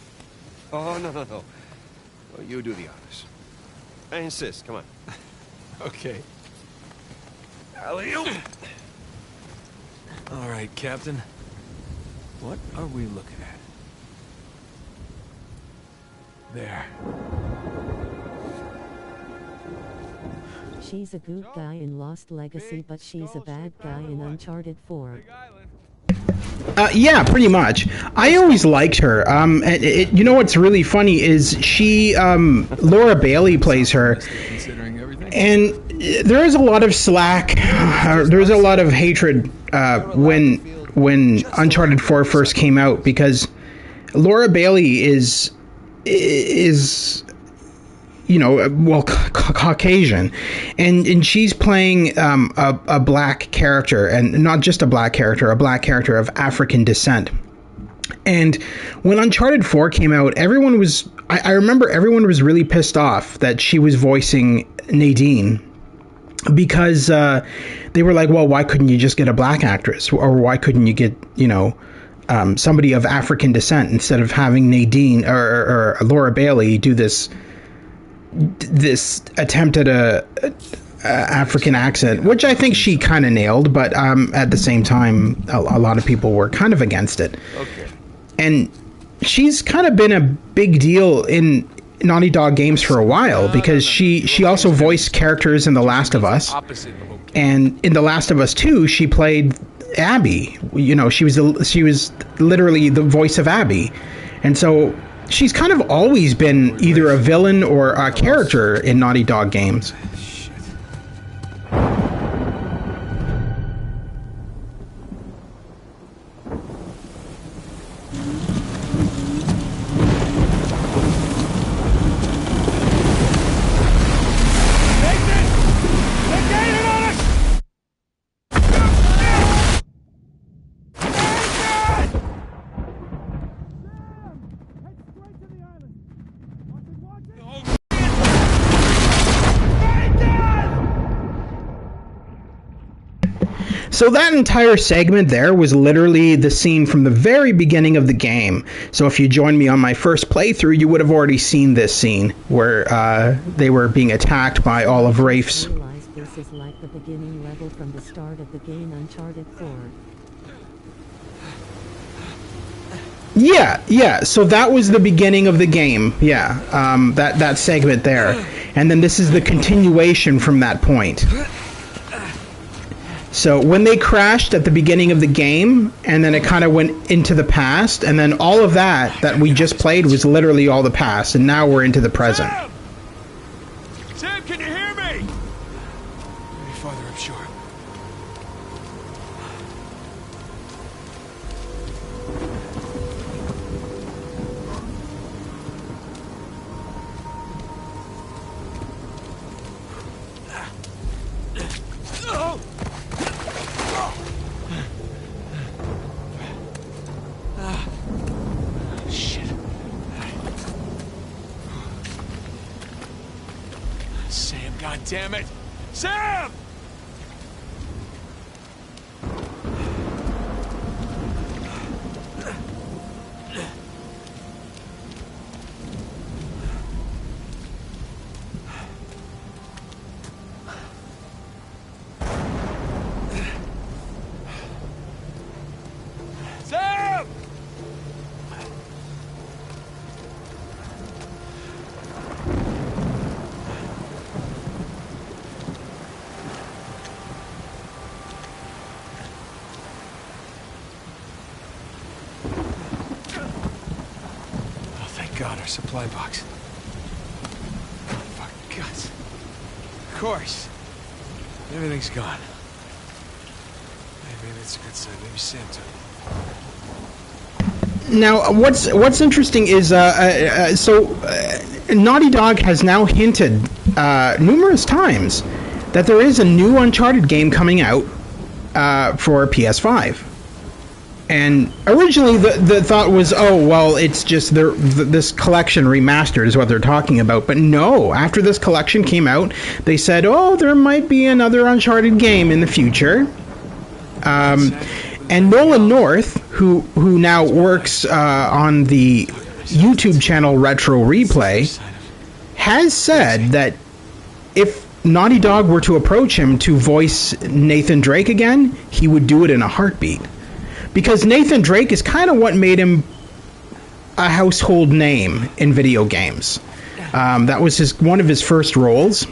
Oh, no. Well, you do the honors. I insist, come on. Okay. Alley-oop! All right, Captain. What are we looking at? There. She's a good guy in Lost Legacy, but she's a bad guy in Uncharted 4. Yeah, pretty much. I always liked her. You know what's really funny is she, Laura Bailey plays her, and there is a lot of slack. There's a lot of hatred when Uncharted 4 first came out, because Laura Bailey is you know, well, Caucasian, and she's playing a black character, and not just a black character of African descent. And when Uncharted 4 came out, everyone was... I remember everyone was really pissed off that she was voicing Nadine, because they were like, well, why couldn't you just get a black actress? Or why couldn't you get, you know, somebody of African descent instead of having Nadine or Laura Bailey do this attempt at a African accent, which I think she kind of nailed, but at the same time, a lot of people were kind of against it. Okay. And she's kind of been a big deal in Naughty Dog games for a while, because she also voiced characters in The Last of Us, and in The Last of Us 2 she played Abby. You know, she was literally the voice of Abby, and so she's kind of always been either a villain or a character in Naughty Dog games. So that entire segment there was literally the scene from the very beginning of the game. So if you joined me on my first playthrough, you would have already seen this scene where they were being attacked by all of Rafe's. This is like the beginning level from the start of the game Uncharted 4. Yeah. So that was the beginning of the game. Yeah, that segment there, and then this is the continuation from that point. So when they crashed at the beginning of the game, and then it kind of went into the past, and then all of that we just played was literally all the past, and now we're into the present. Sam, can you hear me? Any farther up shore. God damn it! Sam! Sam! God, our supply box. Oh, fuck, guts. Of course. Everything's gone. Maybe that's a good sign. Maybe Sam took it. Now, what's interesting is, Naughty Dog has now hinted numerous times that there is a new Uncharted game coming out for PS5. And originally the thought was, oh, well, it's just this collection remastered is what they're talking about. But no, after this collection came out, they said, oh, there might be another Uncharted game in the future. And Nolan North, who now works on the YouTube channel Retro Replay, has said that if Naughty Dog were to approach him to voice Nathan Drake again, he would do it in a heartbeat. Because Nathan Drake is kind of what made him a household name in video games. That was one of his first roles,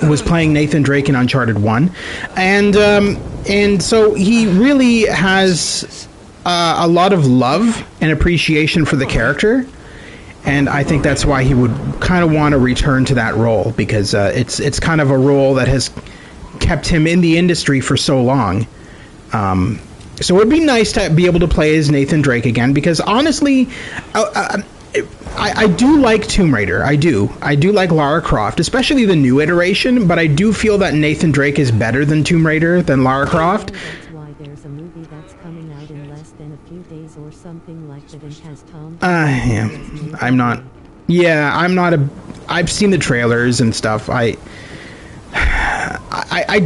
was playing Nathan Drake in Uncharted 1. And so he really has a lot of love and appreciation for the character. And I think that's why he would kind of want to return to that role, because it's kind of a role that has kept him in the industry for so long. So it would be nice to be able to play as Nathan Drake again, because honestly, I do like Tomb Raider. I do like Lara Croft, especially the new iteration, but I do feel that Nathan Drake is better than Tomb Raider than Lara Croft. That's why there's a movie that's coming out in less than a few days or so something like that and has Tom. Yeah, I'm not. Yeah, I'm not a. I've seen the trailers and stuff. I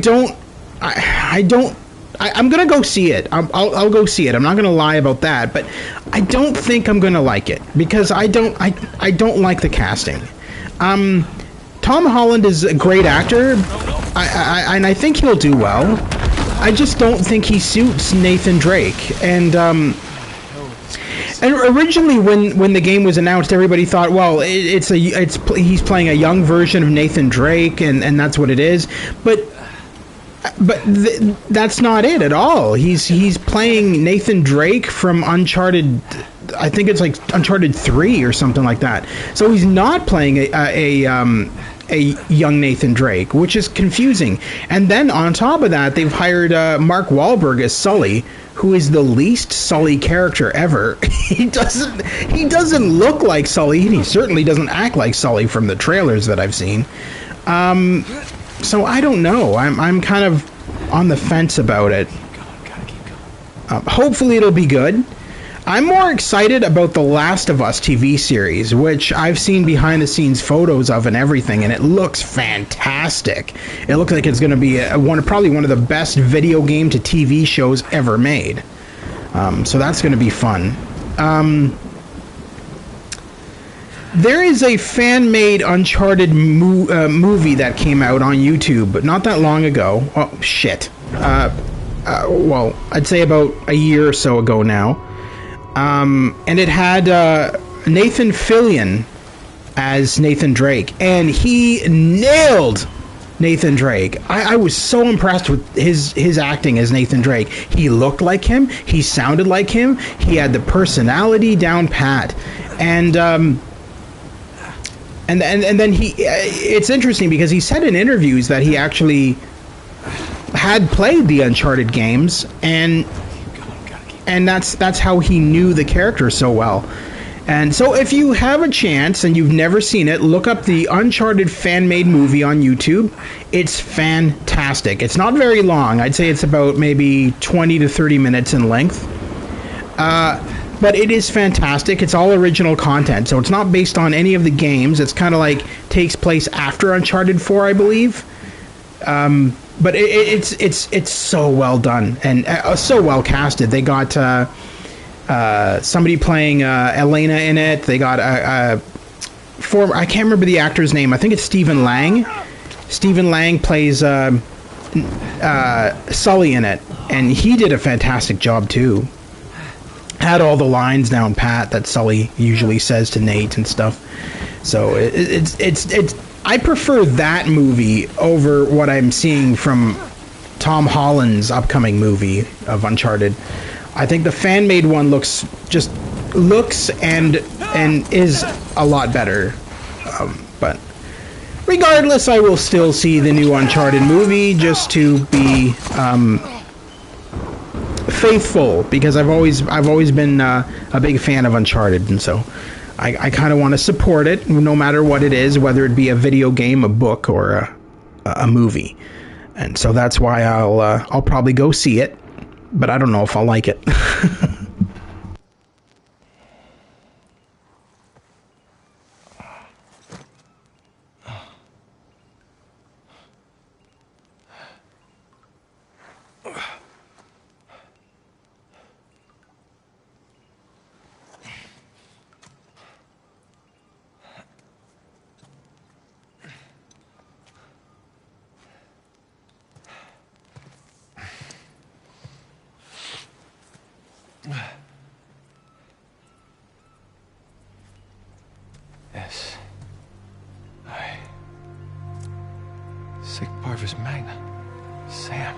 don't. I'm gonna go see it. I'll go see it. I'm not gonna lie about that, but I don't think I'm gonna like it because I don't like the casting. Tom Holland is a great actor, and I think he'll do well. I just don't think he suits Nathan Drake. And originally, when the game was announced, everybody thought, well, he's playing a young version of Nathan Drake, and that's what it is. But that's not it at all. He's playing Nathan Drake from Uncharted. I think it's like Uncharted 3 or something like that. So he's not playing a young Nathan Drake, which is confusing. And then on top of that, they've hired Mark Wahlberg as Sully, who is the least Sully character ever. He doesn't look like Sully, and he certainly doesn't act like Sully from the trailers that I've seen. So I don't know. I'm kind of on the fence about it. Hopefully it'll be good. I'm more excited about the Last of Us TV series, which I've seen behind-the-scenes photos of and everything, and it looks fantastic. It looks like it's going to be probably one of the best video game to TV shows ever made. So that's going to be fun. There is a fan-made Uncharted movie that came out on YouTube not that long ago. Oh, shit. Well, I'd say about a year or so ago now. And it had Nathan Fillion as Nathan Drake, and he nailed Nathan Drake. I was so impressed with his acting as Nathan Drake. He looked like him, he sounded like him, he had the personality down pat, and then it's interesting because he said in interviews that he actually had played the Uncharted games, and that's how he knew the character so well. And so if you have a chance and you've never seen it, look up the Uncharted fan-made movie on YouTube. It's fantastic. It's not very long. I'd say it's about maybe 20 to 30 minutes in length. But it is fantastic. It's all original content, so it's not based on any of the games. It's kind of like takes place after Uncharted 4, I believe. But it's so well done and so well casted. They got somebody playing Elena in it. They got a former, I can't remember the actor's name. I think it's Stephen Lang. Stephen Lang plays Sully in it, and he did a fantastic job too. Had all the lines down pat that Sully usually says to Nate and stuff. So it's I prefer that movie over what I'm seeing from Tom Holland's upcoming movie of Uncharted. I think the fan-made one looks and is a lot better. But regardless, I will still see the new Uncharted movie just to be faithful, because I've always been a big fan of Uncharted, and so I kind of want to support it no matter what it is, whether it be a video game, a book, or a movie. And so that's why I'll probably go see it, but I don't know if I'll like it. Yes. Sic Parvis Magna. Sam.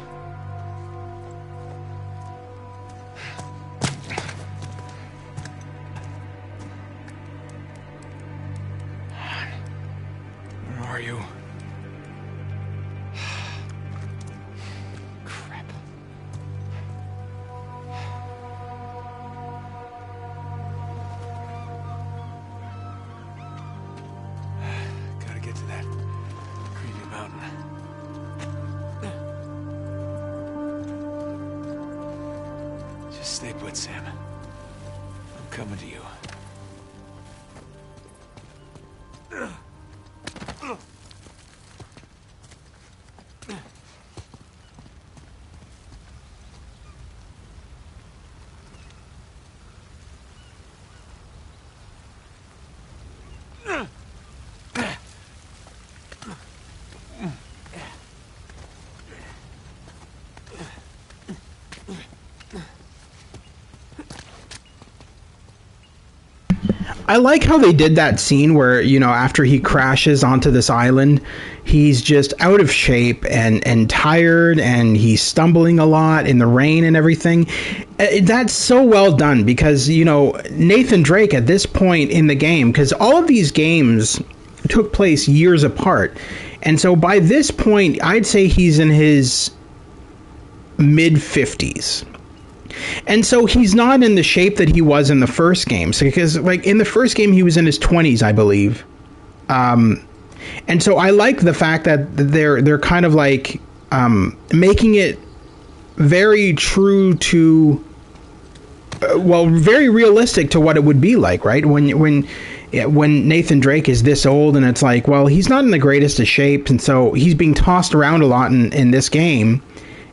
Where are you? Crap. Gotta get to that creepy mountain. Just stay put, Sam. coming to you. I like how they did that scene where, you know, after he crashes onto this island, he's just out of shape and tired, and he's stumbling a lot in the rain and everything. That's so well done because, you know, Nathan Drake at this point in the game, because all of these games took place years apart. And so by this point, I'd say he's in his mid-50s. And so he's not in the shape that he was in the first game. So, because like in the first game, he was in his 20s, I believe. And so I like the fact that they're kind of like making it very true to, well, very realistic to what it would be like, right? When Nathan Drake is this old, and it's like, well, he's not in the greatest of shapes, and so he's being tossed around a lot in this game.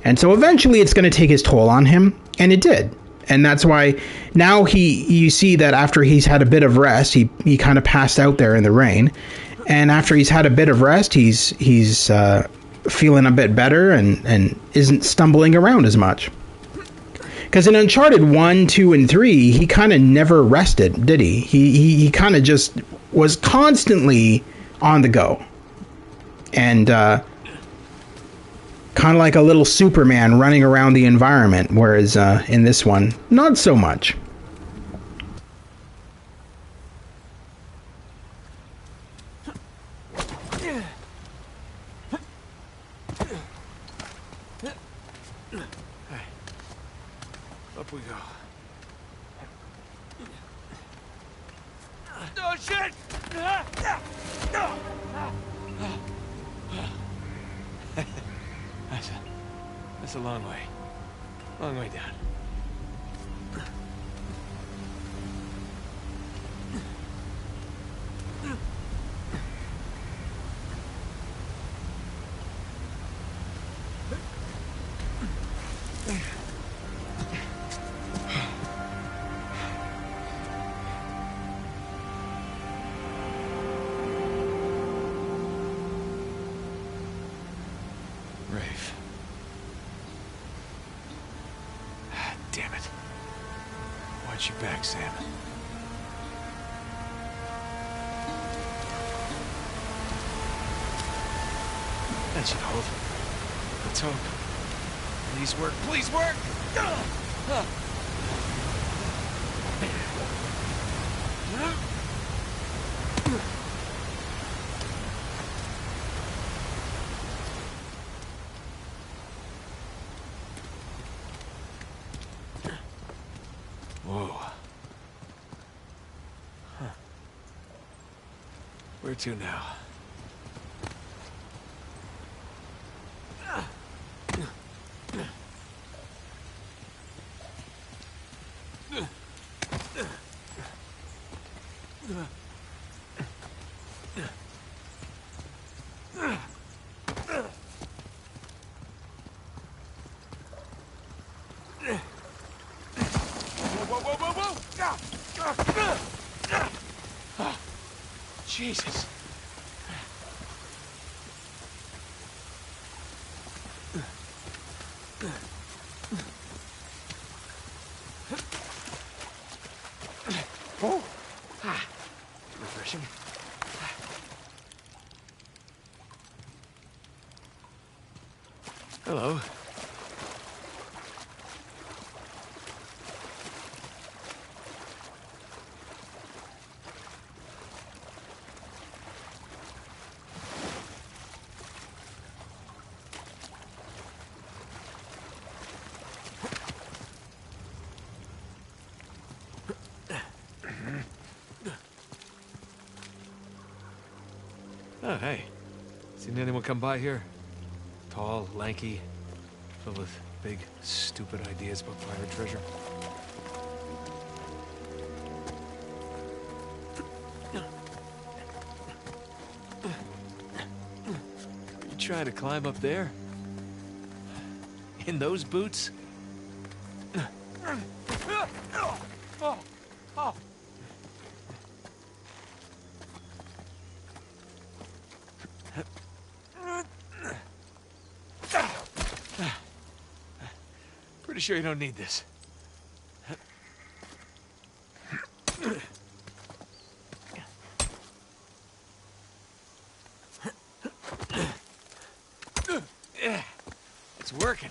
And so eventually it's going to take his toll on him, and it did. And that's why now you see that after he's had a bit of rest, he kind of passed out there in the rain. And after he's had a bit of rest, he's feeling a bit better and isn't stumbling around as much. Because in Uncharted 1, 2, and 3, he kind of never rested, did he? He kind of just was constantly on the go. And kind of like a little Superman running around the environment, whereas in this one, not so much. Up we go. Oh, shit! That's a long way. Long way down. Rafe. Damn it. Watch your back, Sam. That should hold. Let's hope. Please work, please work! Whoa. Huh. Where to now? Jesus. Oh. Refreshing. Hello. Oh, hey. Seen anyone come by here? Tall, lanky, filled with big, stupid ideas about pirate treasure. try to climb up there? In those boots? Pretty sure you don't need this. It's working.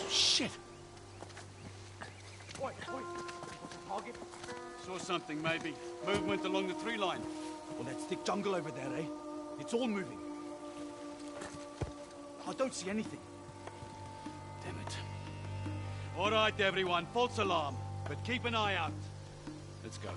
Shit! Wait. Target? Saw something, maybe. Movement along the tree line. Well, that's thick jungle over there, eh? It's all moving. I don't see anything. Damn it. All right, everyone. False alarm. But keep an eye out. Let's go.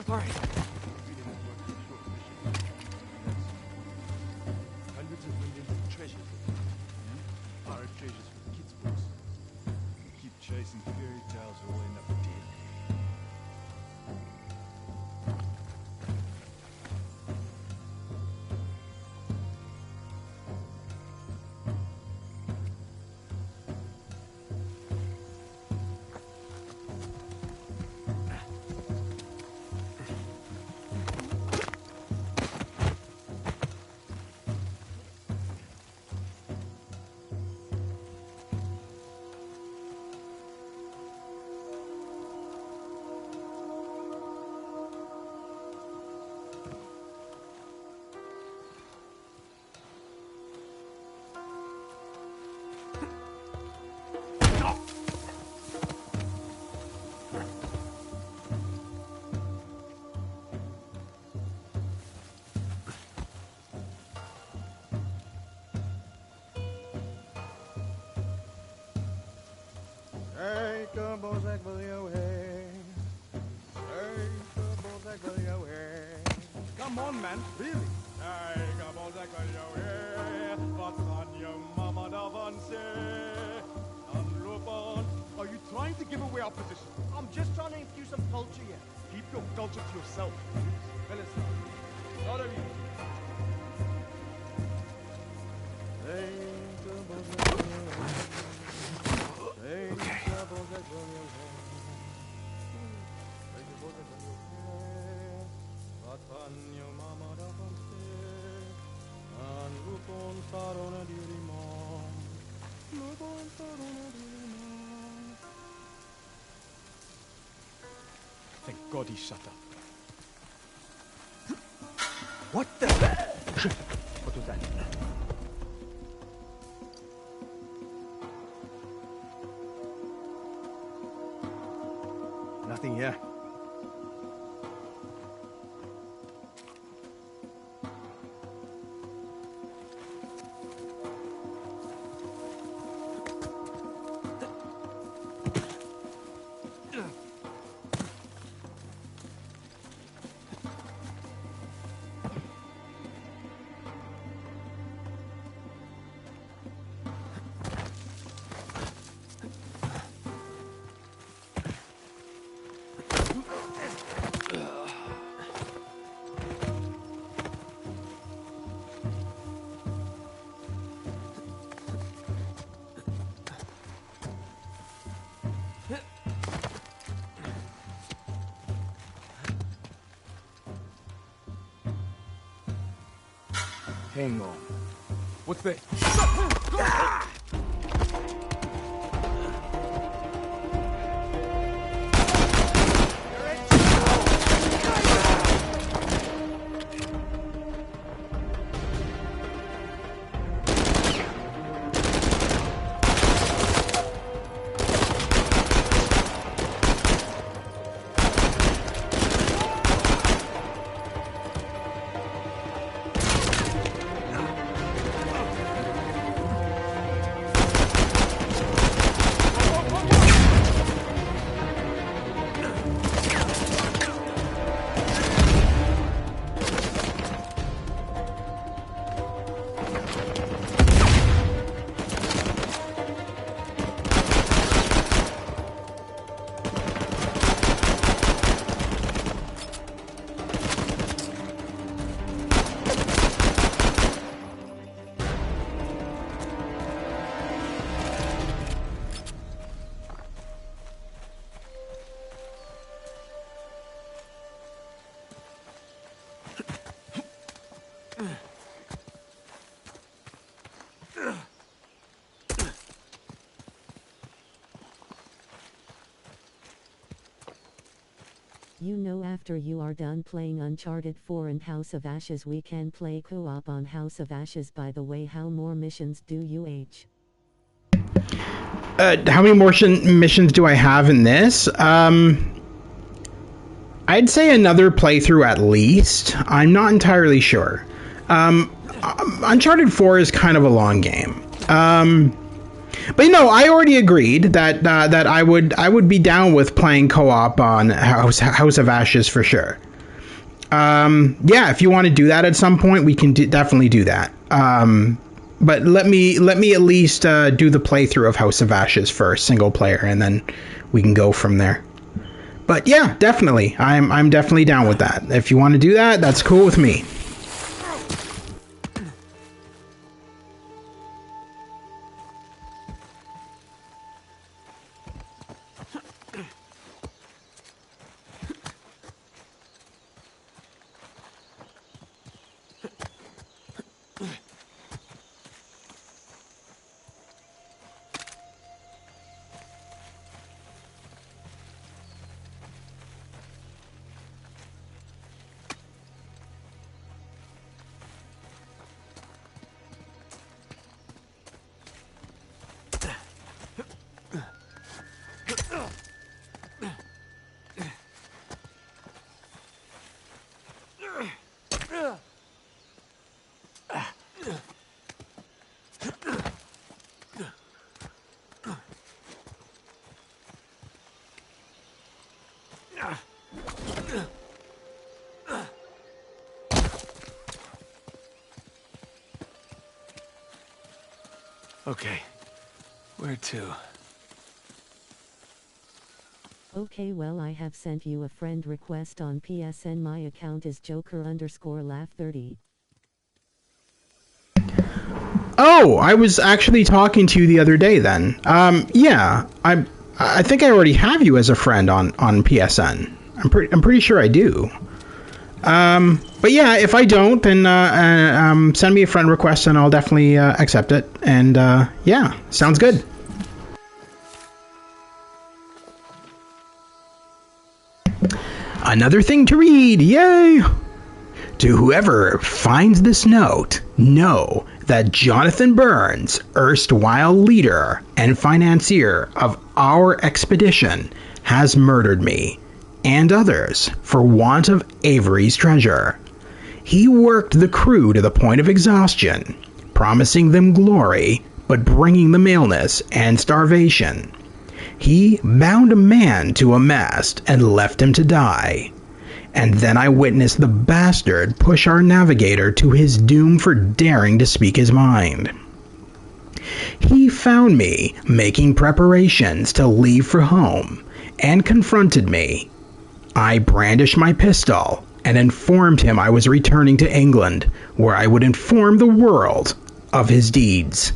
All right. Hundreds of millions of treasures. Pirate treasures for kids' books. Keep chasing fairy tales or we'll end up dead. Come on, man, really? Are you trying to give away our position? I'm just trying to infuse some culture here. Keep your culture to yourself. Fellas, not of you. Thank God he shut up. What the? What was that? Nothing here. Hang on. What's that? You know, after you are done playing Uncharted 4 and House of Ashes, we can play co-op on House of Ashes. By the way, how more missions do you H? How many more missions do I have in this? I'd say another playthrough at least. I'm not entirely sure. Uncharted 4 is kind of a long game. But you know, I already agreed that I would be down with playing co-op on House of Ashes for sure. Yeah, if you want to do that at some point, we can definitely do that. But let me at least do the playthrough of House of Ashes first, single player, and then we can go from there. But yeah, definitely, I'm definitely down with that. If you want to do that, that's cool with me. Okay, where to? Okay, well, I have sent you a friend request on PSN. My account is Joker_Laugh30. Oh, I was actually talking to you the other day then. Yeah, I think I already have you as a friend on PSN. I'm pretty sure I do. But yeah, if I don't, then send me a friend request and I'll definitely accept it. And yeah, sounds good. Another thing to read, yay! To whoever finds this note, know that Jonathan Burns, erstwhile leader and financier of our expedition, has murdered me and others for want of Avery's treasure. He worked the crew to the point of exhaustion, promising them glory, but bringing them illness and starvation. He bound a man to a mast and left him to die. And then I witnessed the bastard push our navigator to his doom for daring to speak his mind. He found me making preparations to leave for home and confronted me. I brandished my pistol and informed him I was returning to England, where I would inform the world of his deeds.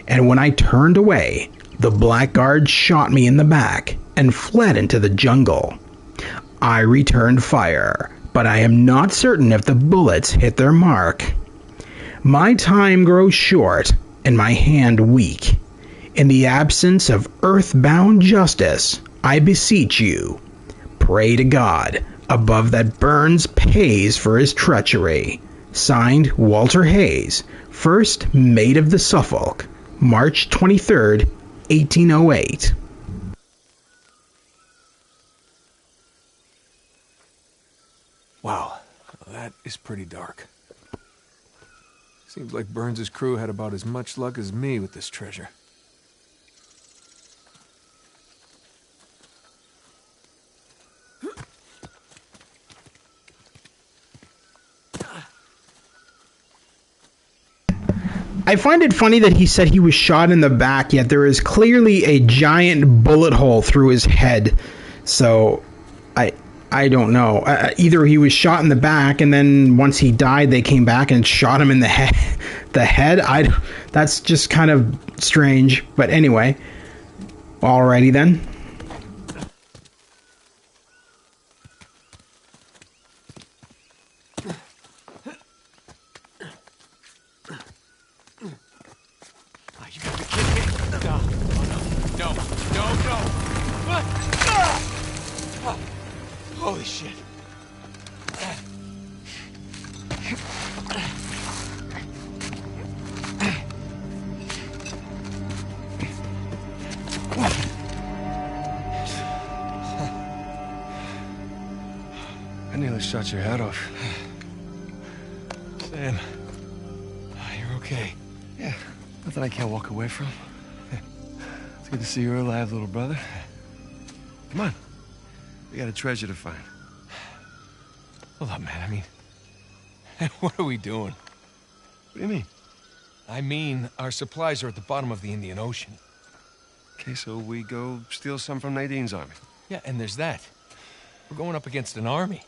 And when I turned away, the blackguard shot me in the back and fled into the jungle. I returned fire, but I am not certain if the bullets hit their mark. My time grows short and my hand weak. In the absence of earthbound justice, I beseech you, pray to God above that Burns pays for his treachery. Signed, Walter Hayes, 1st Mate of the Suffolk, March 23rd, 1808. Wow, that is pretty dark. Seems like Burns's crew had about as much luck as me with this treasure. I find it funny that he said he was shot in the back, yet there is clearly a giant bullet hole through his head. So, I don't know. Either he was shot in the back, and then once he died, they came back and shot him in the head. That's just kind of strange. But anyway, alrighty then. Holy shit. I nearly shot your head off. Sam, you're okay. Yeah, nothing I can't walk away from. It's good to see you're alive, little brother. Come on. We got a treasure to find. Hold up, man. I mean, what are we doing? What do you mean? I mean, our supplies are at the bottom of the Indian Ocean. Okay, so we go steal some from Nadine's army. Yeah, and there's that. We're going up against an army.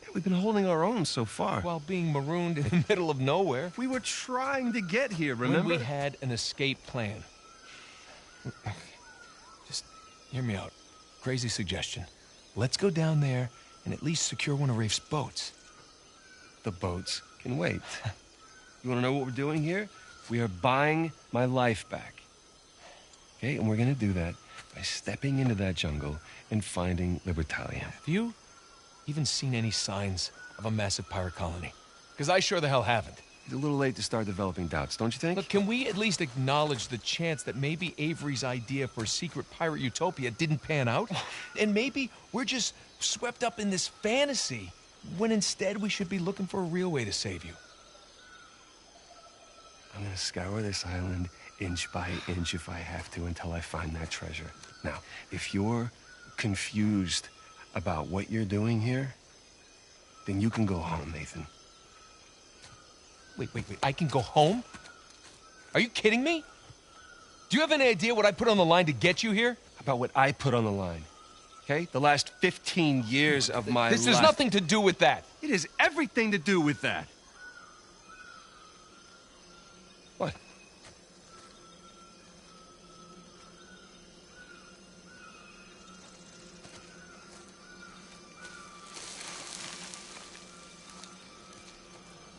Yeah, we've been holding our own so far. While being marooned in the middle of nowhere. We were trying to get here, remember? When we had an escape plan. Just hear me out. Crazy suggestion. Let's go down there and at least secure one of Rafe's boats. The boats can wait. You want to know what we're doing here? We are buying my life back. Okay, and we're going to do that by stepping into that jungle and finding Libertalia. Have you even seen any signs of a massive pirate colony? Because I sure the hell haven't. It's a little late to start developing doubts, don't you think? Look, can we at least acknowledge the chance that maybe Avery's idea for a secret pirate utopia didn't pan out? And maybe we're just swept up in this fantasy, when instead we should be looking for a real way to save you. I'm gonna scour this island inch by inch if I have to until I find that treasure. Now, if you're confused about what you're doing here, then you can go home, Nathan. Wait. I can go home? Are you kidding me? Do you have any idea what I put on the line to get you here? About what I put on the line, okay? The last 15 years of my life. This has nothing to do with that. It has everything to do with that. What?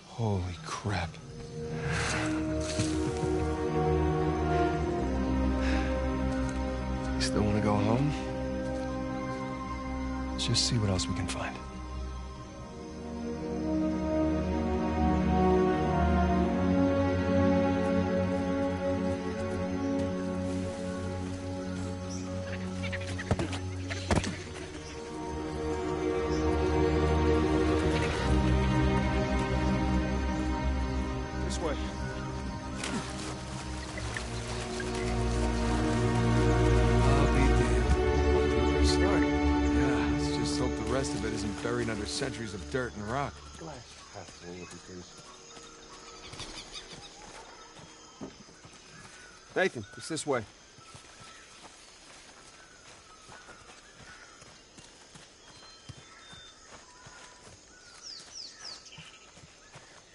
Holy crap. You still want to go home? Let's just see what else we can find. This way. I'll be damned. Good start. Yeah, let's just hope the rest of it isn't buried under centuries of dirt and rock. Nathan, it's this way.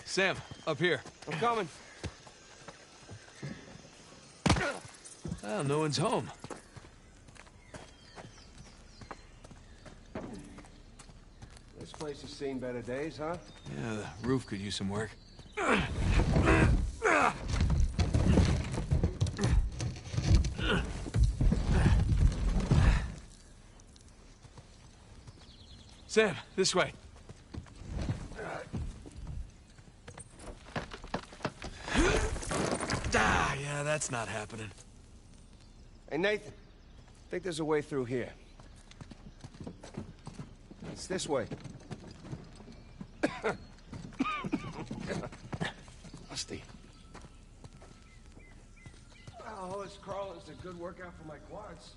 Sam, up here. I'm coming. Well, no one's home. This place has seen better days, huh? Yeah, the roof could use some work. Sam, this way. Yeah, that's not happening. Hey, Nathan. I think there's a way through here. It's this way. Musty. All this crawling is a good workout for my quads.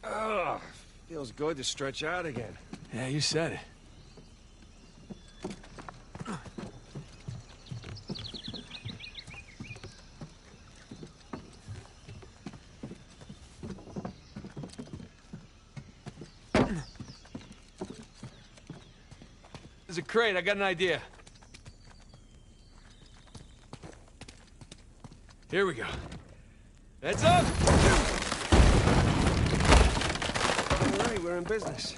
Ugh, feels good to stretch out again. Yeah, you said it. There's a crate. I got an idea. Here we go. Heads up! All right, we're in business.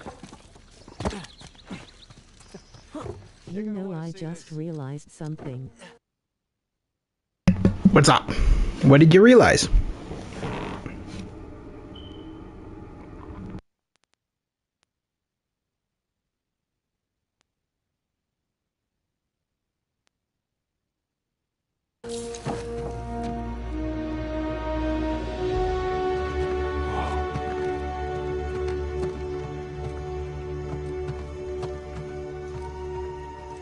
You know, I just realized something. What's up? What did you realize?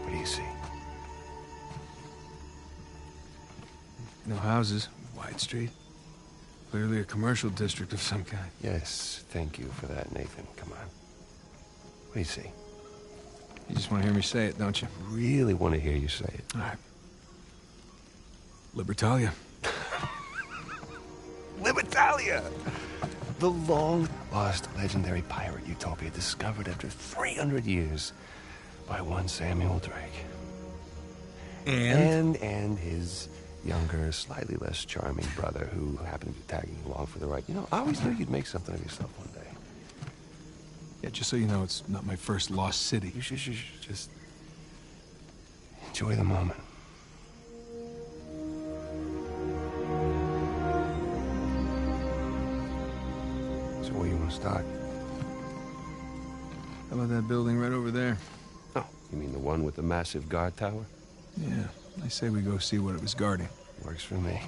What do you see? No houses. Wide street. Clearly a commercial district of some kind. Yes, thank you for that, Nathan. Come on. What do you see? You just want to hear me say it, don't you? Really want to hear you say it. All right. Libertalia. Libertalia! The long-lost legendary pirate utopia discovered after 300 years by one Samuel Drake. And his younger, slightly less charming brother who happened to be tagging along for the ride. You know, I always knew you'd make something of yourself one day. Yeah, just so you know, it's not my first lost city. You should just enjoy the moment. So where you want to start? How about that building right over there? Oh, you mean the one with the massive guard tower? Yeah, I say we go see what it was guarding. Works for me.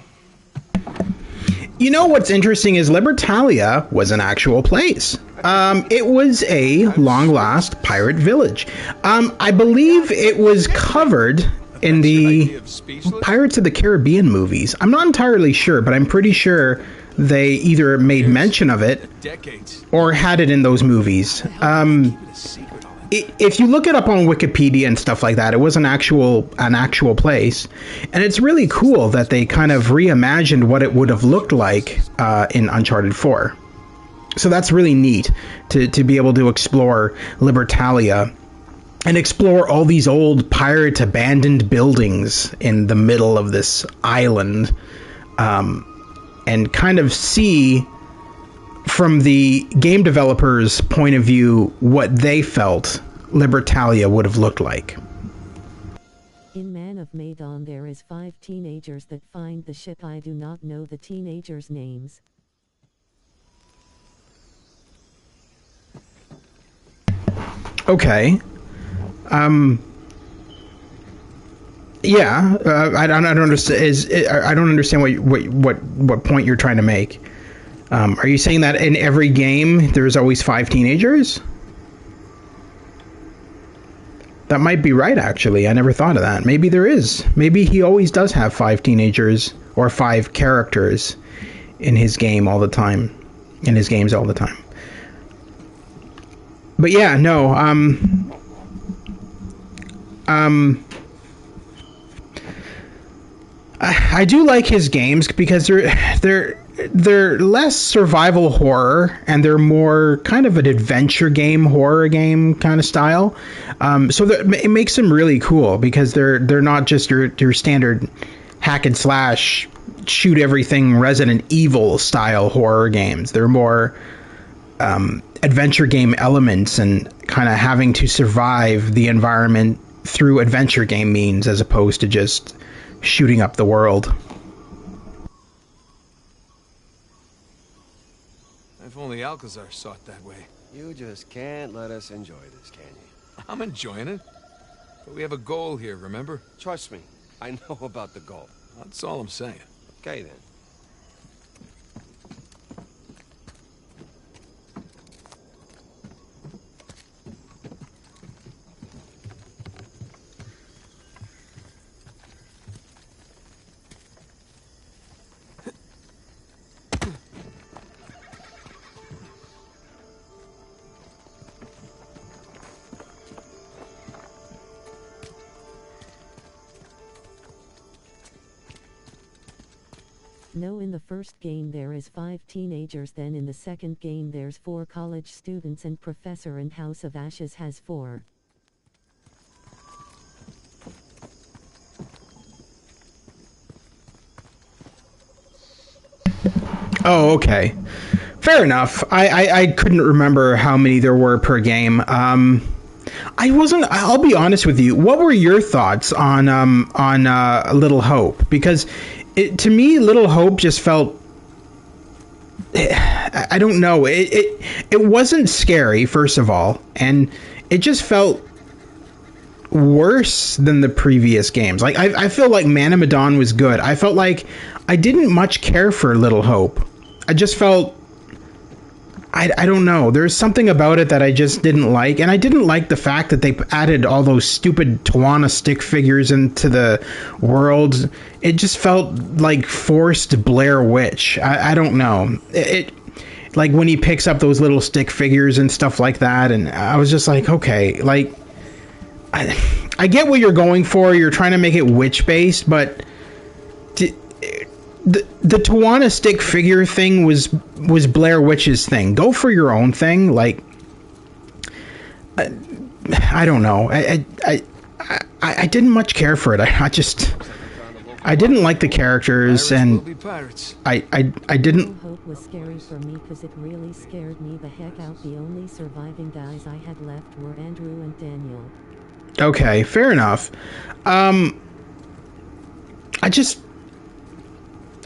You know what's interesting is Libertalia was an actual place. It was a long-lost pirate village. I believe it was covered in the Pirates of the Caribbean movies. I'm not entirely sure, but I'm pretty sure they either made mention of it or had it in those movies. If you look it up on Wikipedia and stuff like that, it was an actual place, and it's really cool that they kind of reimagined what it would have looked like in Uncharted 4. So that's really neat to be able to explore Libertalia and explore all these old pirate abandoned buildings in the middle of this island, and kind of see from the game developers' point of view what they felt Libertalia would have looked like. In Man of Medan there is 5 teenagers that find the ship. I do not know the teenagers' names. Okay. Yeah. I don't understand. I don't understand what point you're trying to make. Are you saying that in every game there's always 5 teenagers? That might be right, actually. I never thought of that. Maybe there is. Maybe he always does have 5 teenagers or 5 characters in his game all the time. In his games all the time. But yeah, no. I do like his games because they're less survival horror and they're more kind of an adventure game, horror game kind of style. So it makes them really cool because they're not just your standard hack and slash, shoot everything Resident Evil style horror games. They're more adventure game elements and kind of having to survive the environment through adventure game means as opposed to just shooting up the world. If only Alcazar saw it that way. You just can't let us enjoy this, can you? I'm enjoying it. But we have a goal here, remember? Trust me, I know about the goal. That's all I'm saying. Okay, then. No, in the first game there is 5 teenagers, then in the second game there's 4 college students and Professor, and House of Ashes has 4. Oh, okay. Fair enough. I couldn't remember how many there were per game. I'll be honest with you. What were your thoughts on Little Hope? Because to me, Little Hope just felt, I don't know. It wasn't scary, first of all, and it just felt worse than the previous games. Like I feel like Man of Medan was good. I felt like I didn't much care for Little Hope. I just felt, I don't know. There's something about it that I just didn't like, and I didn't like the fact that they added all those stupid Tawana stick figures into the world. It just felt like forced Blair Witch. I don't know. It like when he picks up those little stick figures and stuff like that, and I was just like, okay, like I get what you're going for. You're trying to make it witch based, but the Tawana stick figure thing was Blair Witch's thing. Go for your own thing. Like I don't know. I didn't much care for it. I didn't like the characters, and I didn't. Hope was scary for me because it really scared me the heck out. The only surviving guys I had left were Andrew and Daniel. Okay, fair enough.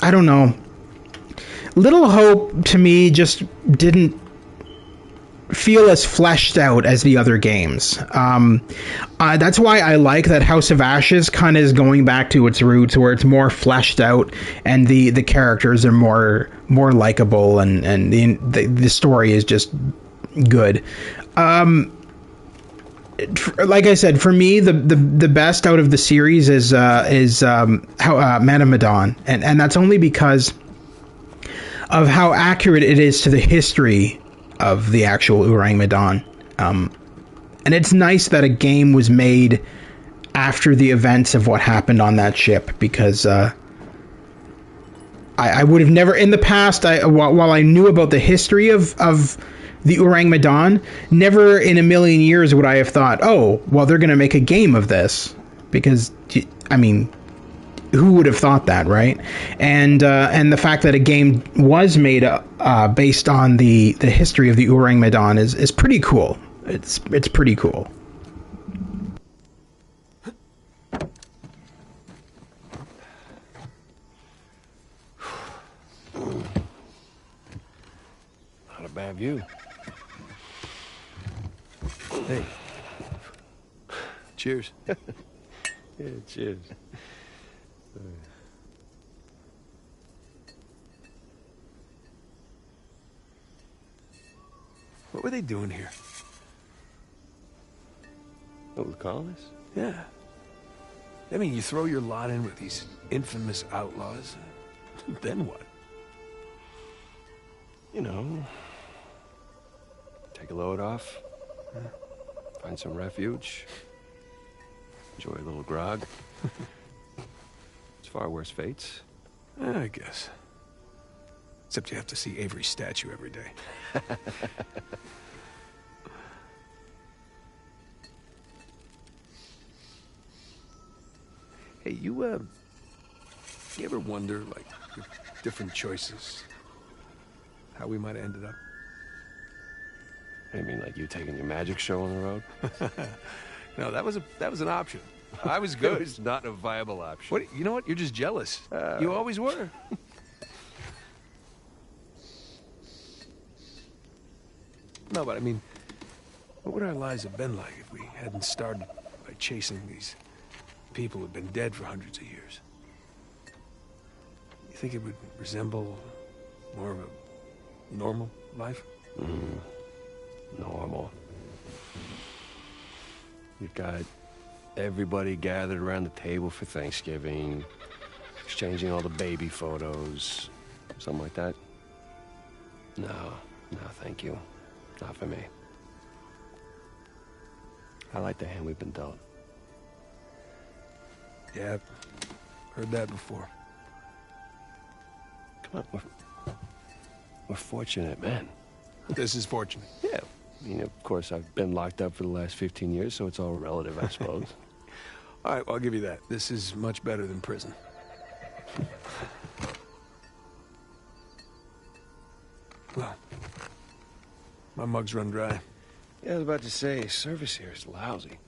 I don't know. Little Hope to me just didn't feel as fleshed out as the other games. That's why I like that House of Ashes kind of is going back to its roots, where it's more fleshed out and the characters are more likable, and the story is just good. Like I said, for me, the best out of the series is Man of Medan, and that's only because of how accurate it is to the history of the actual Orang Medan. And it's nice that a game was made after the events of what happened on that ship, because I would have never in the past, while I knew about the history of the Orang Medan, never in a million years would I have thought, oh, well, they're going to make a game of this. Because, I mean, who would have thought that, right? And the fact that a game was made based on the history of the Orang Medan is pretty cool. It's pretty cool. Not a bad view. Hey. Cheers. Yeah, cheers. What were they doing here? What, the colonists? Yeah. I mean, you throw your lot in with these infamous outlaws, then what? You know, take a load off, find some refuge, enjoy a little grog. It's far worse fates. I guess. Except you have to see Avery's statue every day. Hey, you ever wonder, like, with different choices, how we might have ended up? I mean, like you taking your magic show on the road? No, that was an option. I was It good. was not a viable option. What? You know what? You're just jealous. You always were. No, but I mean, what would our lives have been like if we hadn't started by chasing these people who've been dead for hundreds of years? You think it would resemble more of a normal life? Normal. You've got everybody gathered around the table for Thanksgiving, exchanging all the baby photos, something like that. No, thank you. Not for me. I like the hand we've been dealt. Yeah, heard that before. Come on, we're fortunate, man. This is fortunate. Yeah. I mean, of course, I've been locked up for the last 15 years, so it's all relative, I suppose. All right, well, I'll give you that. This is much better than prison. Well, my mug's run dry. Yeah, I was about to say, service here is lousy.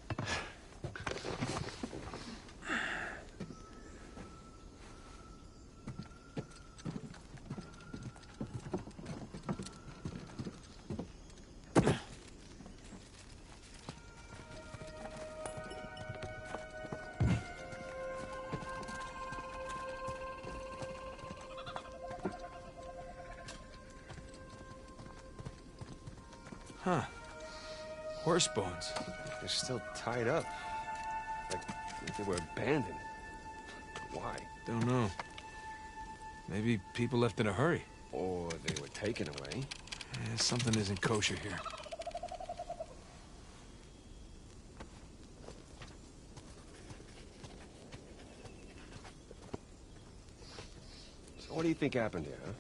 Huh. Horse bones. They're still tied up. Like they were abandoned. Why? Don't know. Maybe people left in a hurry. Or they were taken away. Yeah, something isn't kosher here. So what do you think happened here, huh?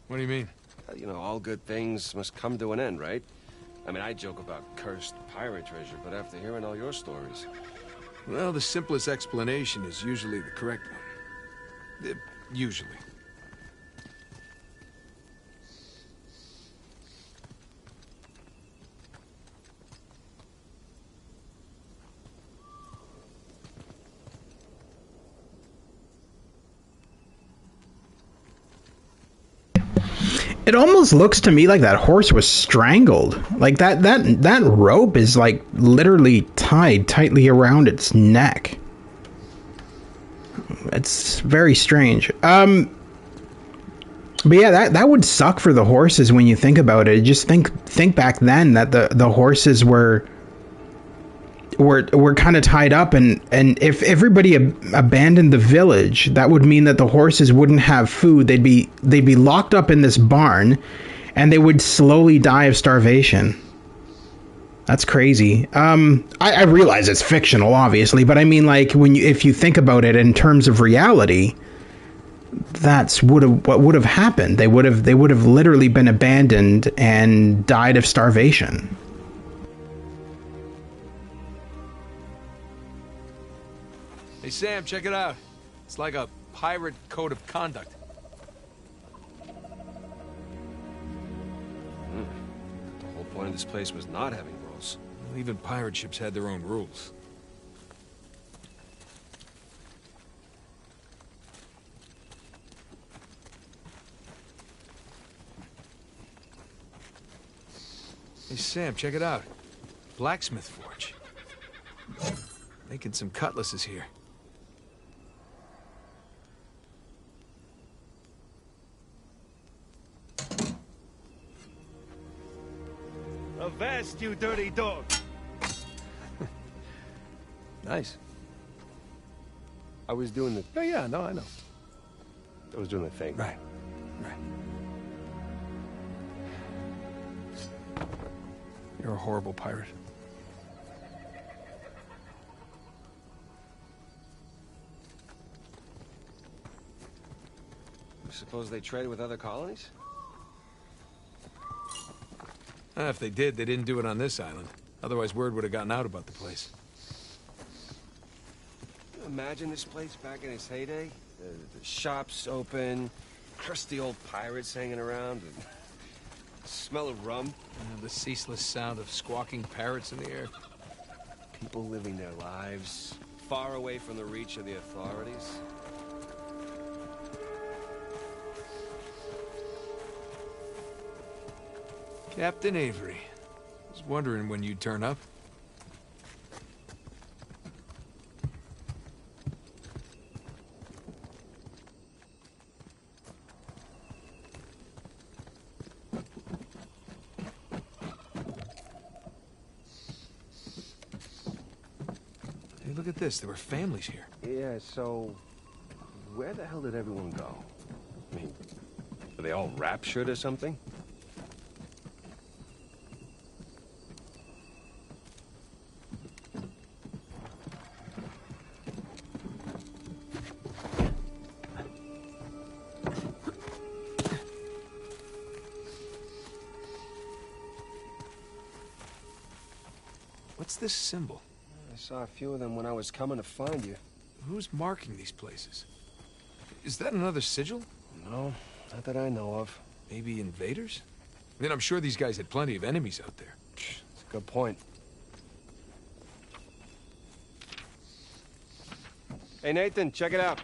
What do you mean? You know, all good things must come to an end, right? I mean, I joke about cursed pirate treasure, but after hearing all your stories... Well, the simplest explanation is usually the correct one. Usually. It almost looks to me like that horse was strangled. Like that rope is like literally tied tightly around its neck. It's very strange. But yeah, that would suck for the horses when you think about it. Just think back then that the horses were kind of tied up, and if everybody abandoned the village, that would mean that the horses wouldn't have food. They'd be locked up in this barn, and they would slowly die of starvation. That's crazy. I realize it's fictional, obviously, but I mean, like, if you think about it in terms of reality, that's what would have happened. They would have literally been abandoned and died of starvation. Hey, Sam, check it out. It's like a pirate code of conduct. The whole point of this place was not having rules. Well, even pirate ships had their own rules. Hey, Sam, check it out. Blacksmith forge. Making some cutlasses here. Avast, you dirty dog! Nice. I was doing the... Oh, yeah, no, I know. I was doing the thing. Right, right. You're a horrible pirate. Suppose they trade with other colonies? If they did, they didn't do it on this island. Otherwise, word would have gotten out about the place. Imagine this place back in its heyday. The shops open, crusty old pirates hanging around, and smell of rum. The ceaseless sound of squawking parrots in the air. People living their lives far away from the reach of the authorities. Captain Avery. Was wondering when you'd turn up. Hey, look at this. There were families here. Yeah, so where the hell did everyone go? I mean, are they all raptured or something? What's this symbol? I saw a few of them when I was coming to find you. Who's marking these places? Is that another sigil? No, not that I know of. Maybe invaders? I mean, I'm sure these guys had plenty of enemies out there. That's a good point. Hey, Nathan, check it out.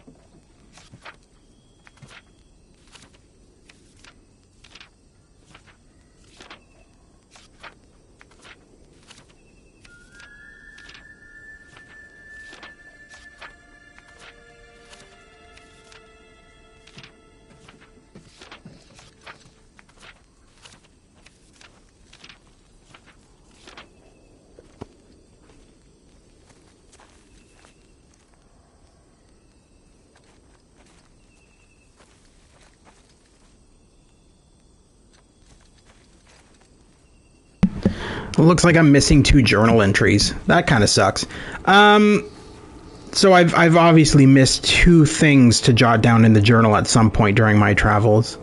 Looks like I'm missing 2 journal entries. That kind of sucks. So I've obviously missed 2 things to jot down in the journal at some point during my travels.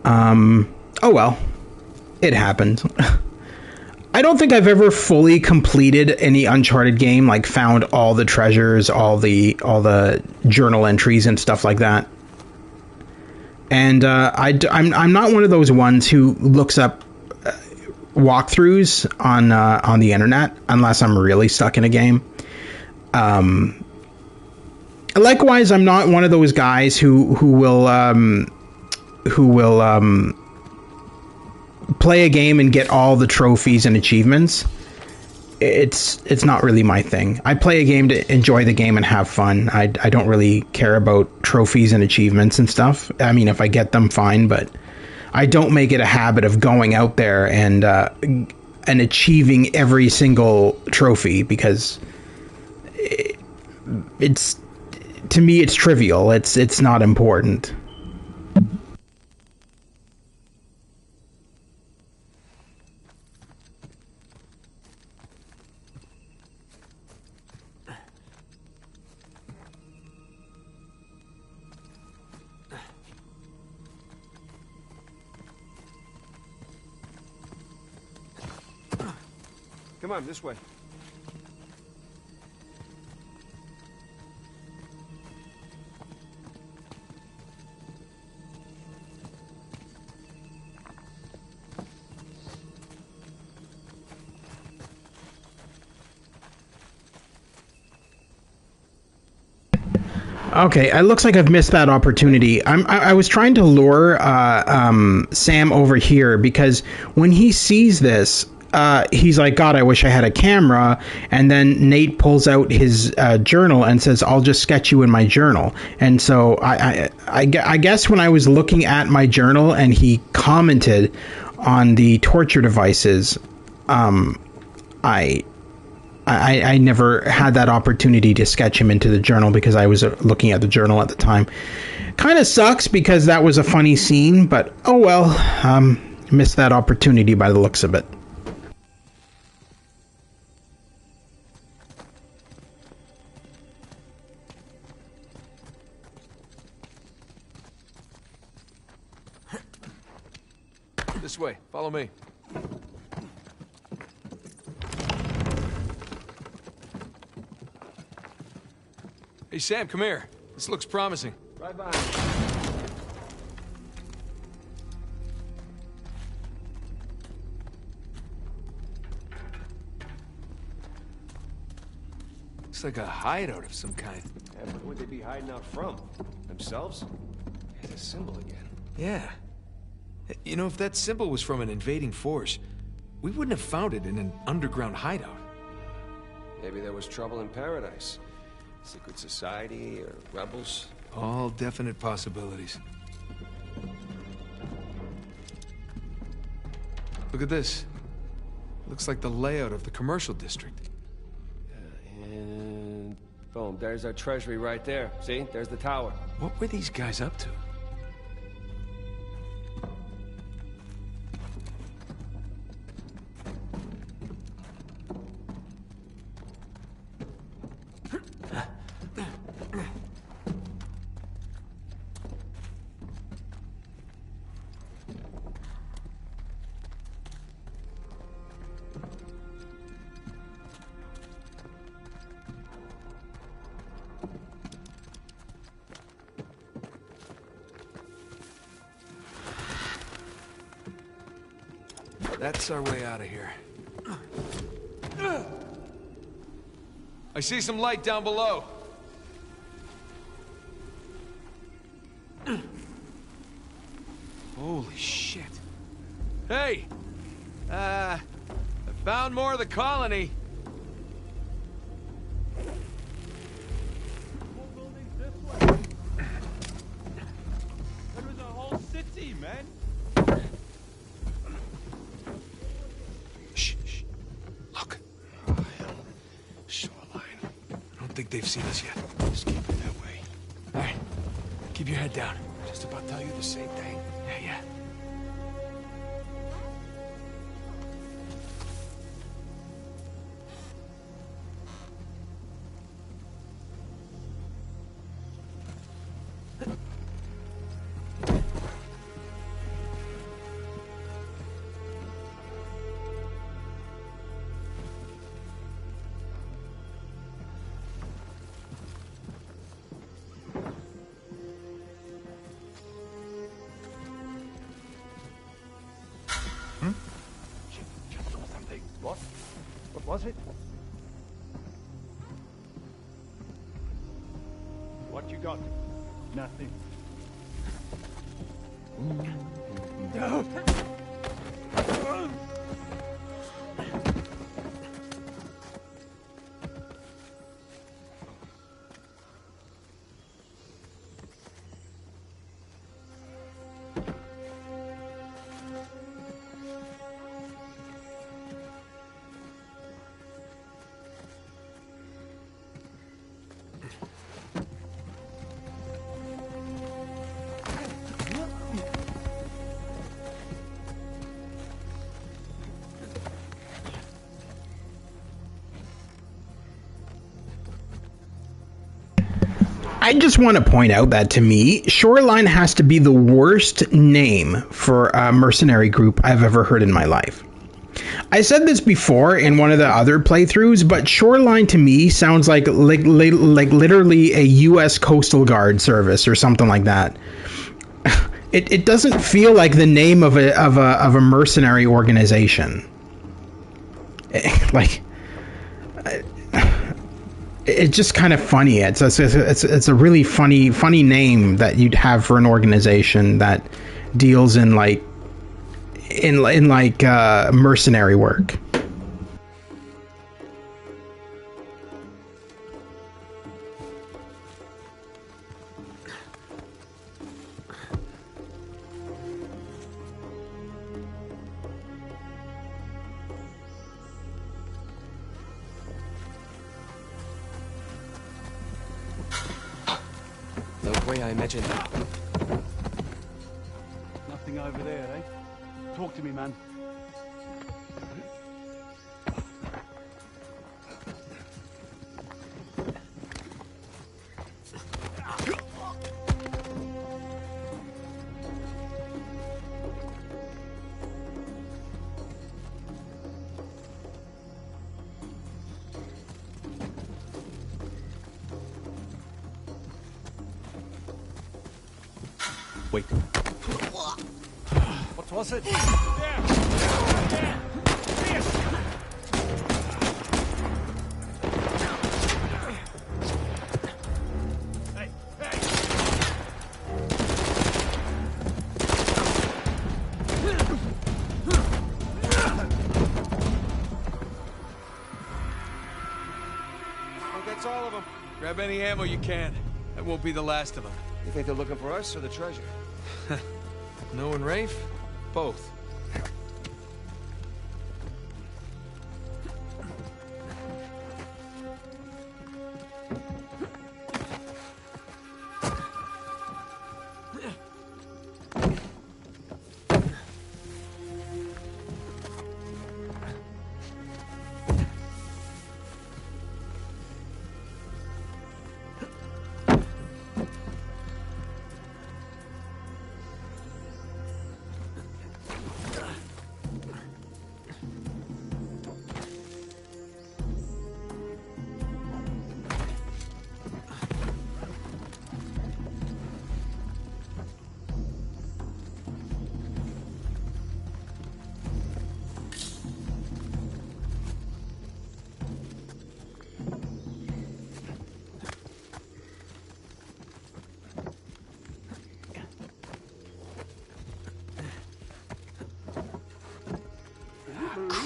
Oh well. It happened. I don't think I've ever fully completed any Uncharted game, like found all the treasures, all the journal entries and stuff like that. And I'm not one of those ones who looks up walkthroughs on the internet unless I'm really stuck in a game. Likewise, I'm not one of those guys who will play a game and get all the trophies and achievements. It's not really my thing. I play a game to enjoy the game and have fun. I don't really care about trophies and achievements and stuff. I mean, if I get them, fine, but I don't make it a habit of going out there and achieving every single trophy, because it's, to me, it's trivial. It's not important. Come on, this way. Okay, it looks like I've missed that opportunity. I was trying to lure Sam over here, because when he sees this, he's like, God, I wish I had a camera. And then Nate pulls out his journal and says, I'll just sketch you in my journal. And so I guess when I was looking at my journal and he commented on the torture devices, I never had that opportunity to sketch him into the journal because I was looking at the journal at the time. Kind of sucks because that was a funny scene, but oh well, missed that opportunity by the looks of it. This way. Follow me. Hey, Sam, come here. This looks promising. Right behind Looks like a hideout of some kind. Yeah, but who would they be hiding out from? Themselves? There's a symbol again. Yeah. You know, if that symbol was from an invading force, we wouldn't have found it in an underground hideout. Maybe there was trouble in paradise. Secret society or rebels. All definite possibilities. Look at this. Looks like the layout of the commercial district. And boom, there's our treasury right there. See? There's the tower. What were these guys up to? That's our way out of here. I see some light down below. Holy shit. Hey! I found more of the colony. More buildings this way. There is a whole city, man. Shh, shh. Look. Oh, hell. Shoreline. I don't think they've seen us yet. Just keep it that way. All right. Keep your head down. Just about tell you the same thing. Yeah. Something. What? What was it? What you got? Nothing. I just want to point out that to me, Shoreline has to be the worst name for a mercenary group I've ever heard in my life. I said this before in one of the other playthroughs, but Shoreline to me sounds like literally a U.S. Coastal Guard service or something like that. It doesn't feel like the name of a mercenary organization. It's just kind of funny. It's a really funny name that you'd have for an organization that deals in mercenary work. The way I imagined. Nothing over there, eh? Talk to me, man. Wait. What was it? Grab any ammo you can. That won't be the last of them. You think they're looking for us or the treasure? Knowing Rafe? Both.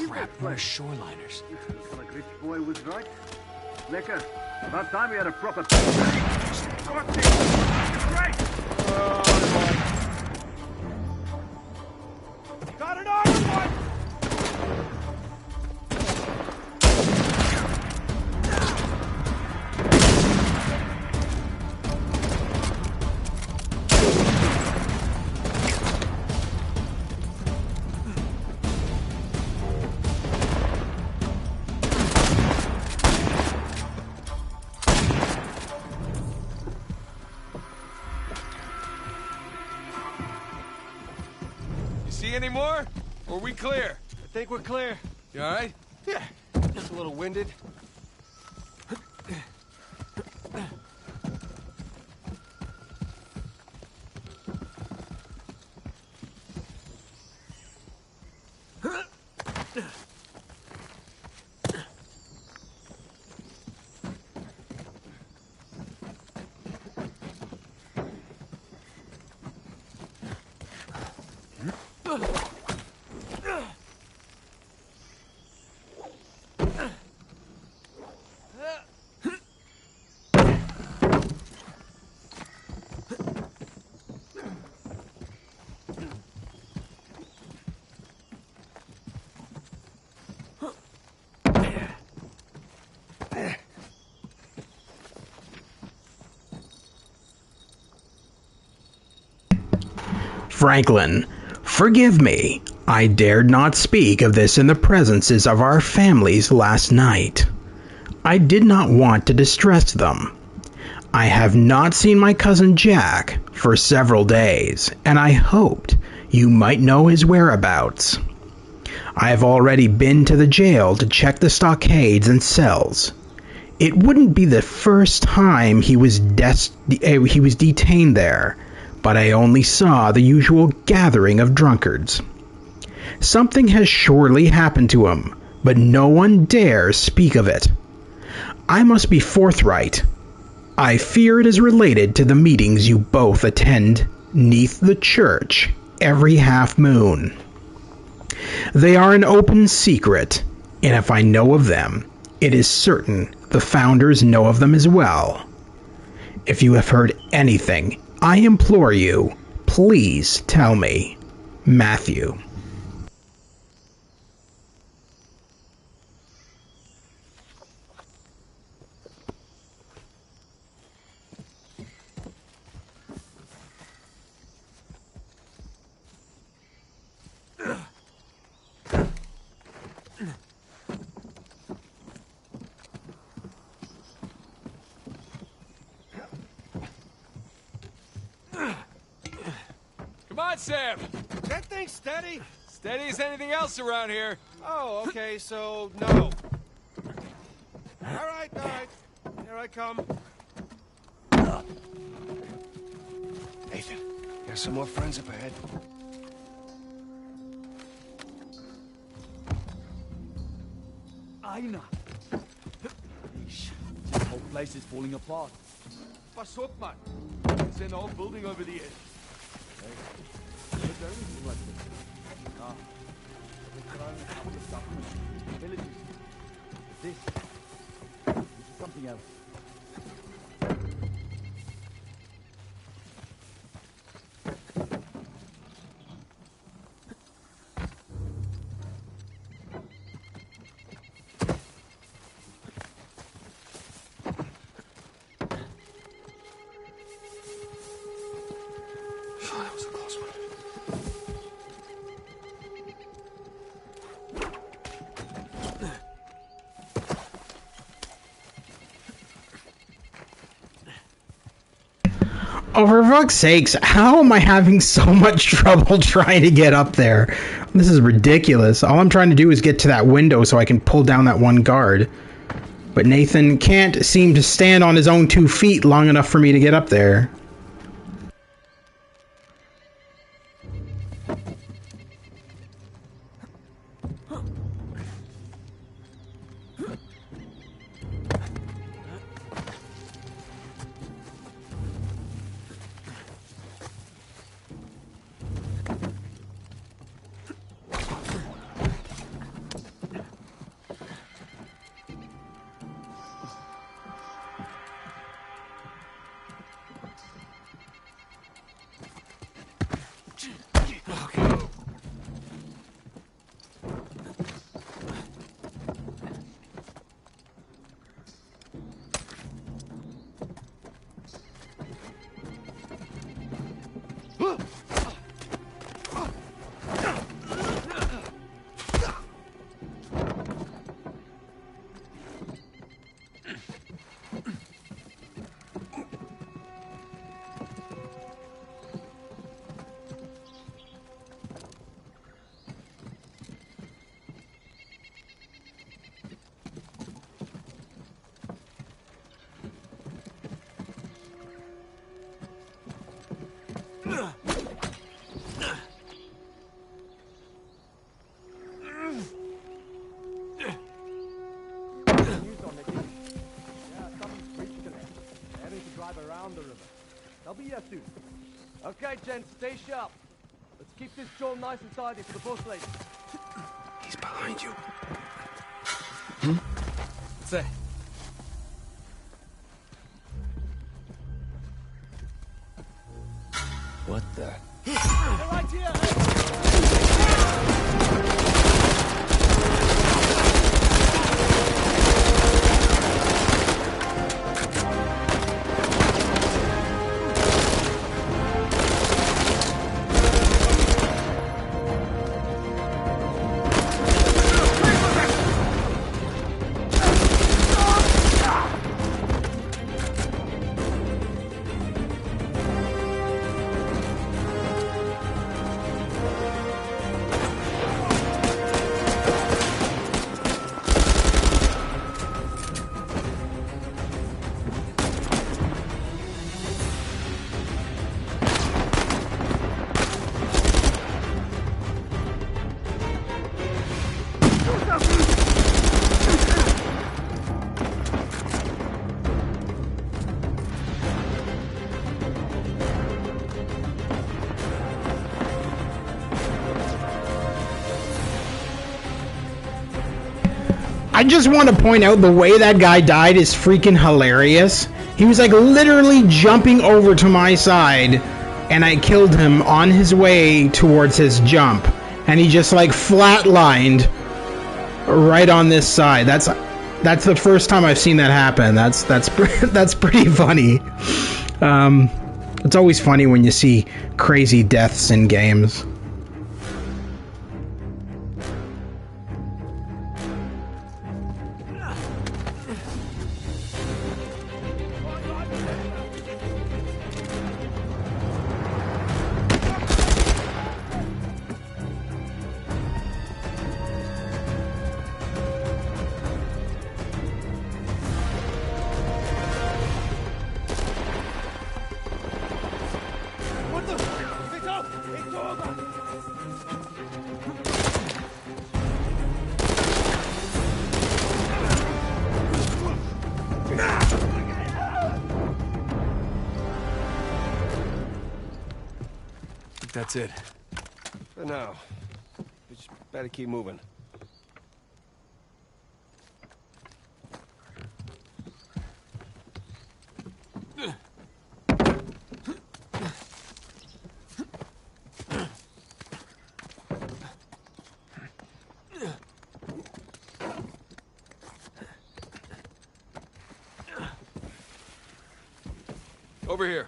Crap, we're shoreliners. Like rich boy was right. Lekker. About time we had a proper... Got an iron one! See any more? Or are we clear? I think we're clear. You alright? Yeah, just a little winded. Franklin, forgive me. I dared not speak of this in the presences of our families last night. I did not want to distress them. I have not seen my cousin Jack for several days, and I hoped you might know his whereabouts. I have already been to the jail to check the stockades and cells. It wouldn't be the first time he was detained there, but I only saw the usual gathering of drunkards. Something has surely happened to him, but no one dares speak of it. I must be forthright. I fear it is related to the meetings you both attend 'neath the church every half moon. They are an open secret, and if I know of them, it is certain the founders know of them as well. If you have heard anything, I implore you, please tell me. Matthew. Come on, Sam! That thing's steady. Steady as anything else around here. Oh, okay, so no. All right. Here I come. Nathan, there's some more friends up ahead. Einer. The whole place is falling apart. Pass op, man. There's an old building over there. Look, there is like this. Ah. We're throwing a couple of supplements. Villages. This is something else. Oh, for fuck's sakes, how am I having so much trouble trying to get up there? This is ridiculous. All I'm trying to do is get to that window so I can pull down that one guard. But Nathan can't seem to stand on his own 2 feet long enough for me to get up there. I'll be here soon. Okay, gents, stay sharp. Let's keep this joint nice and tidy for the boss lady. He's behind you. What's that? What the? They're right here! I just want to point out the way that guy died is freaking hilarious. He was like literally jumping over to my side and I killed him on his way towards his jump. And he just like flatlined right on this side. That's the first time I've seen that happen. That's pretty funny. It's always funny when you see crazy deaths in games. That's it. For now. We just better keep moving. Over here.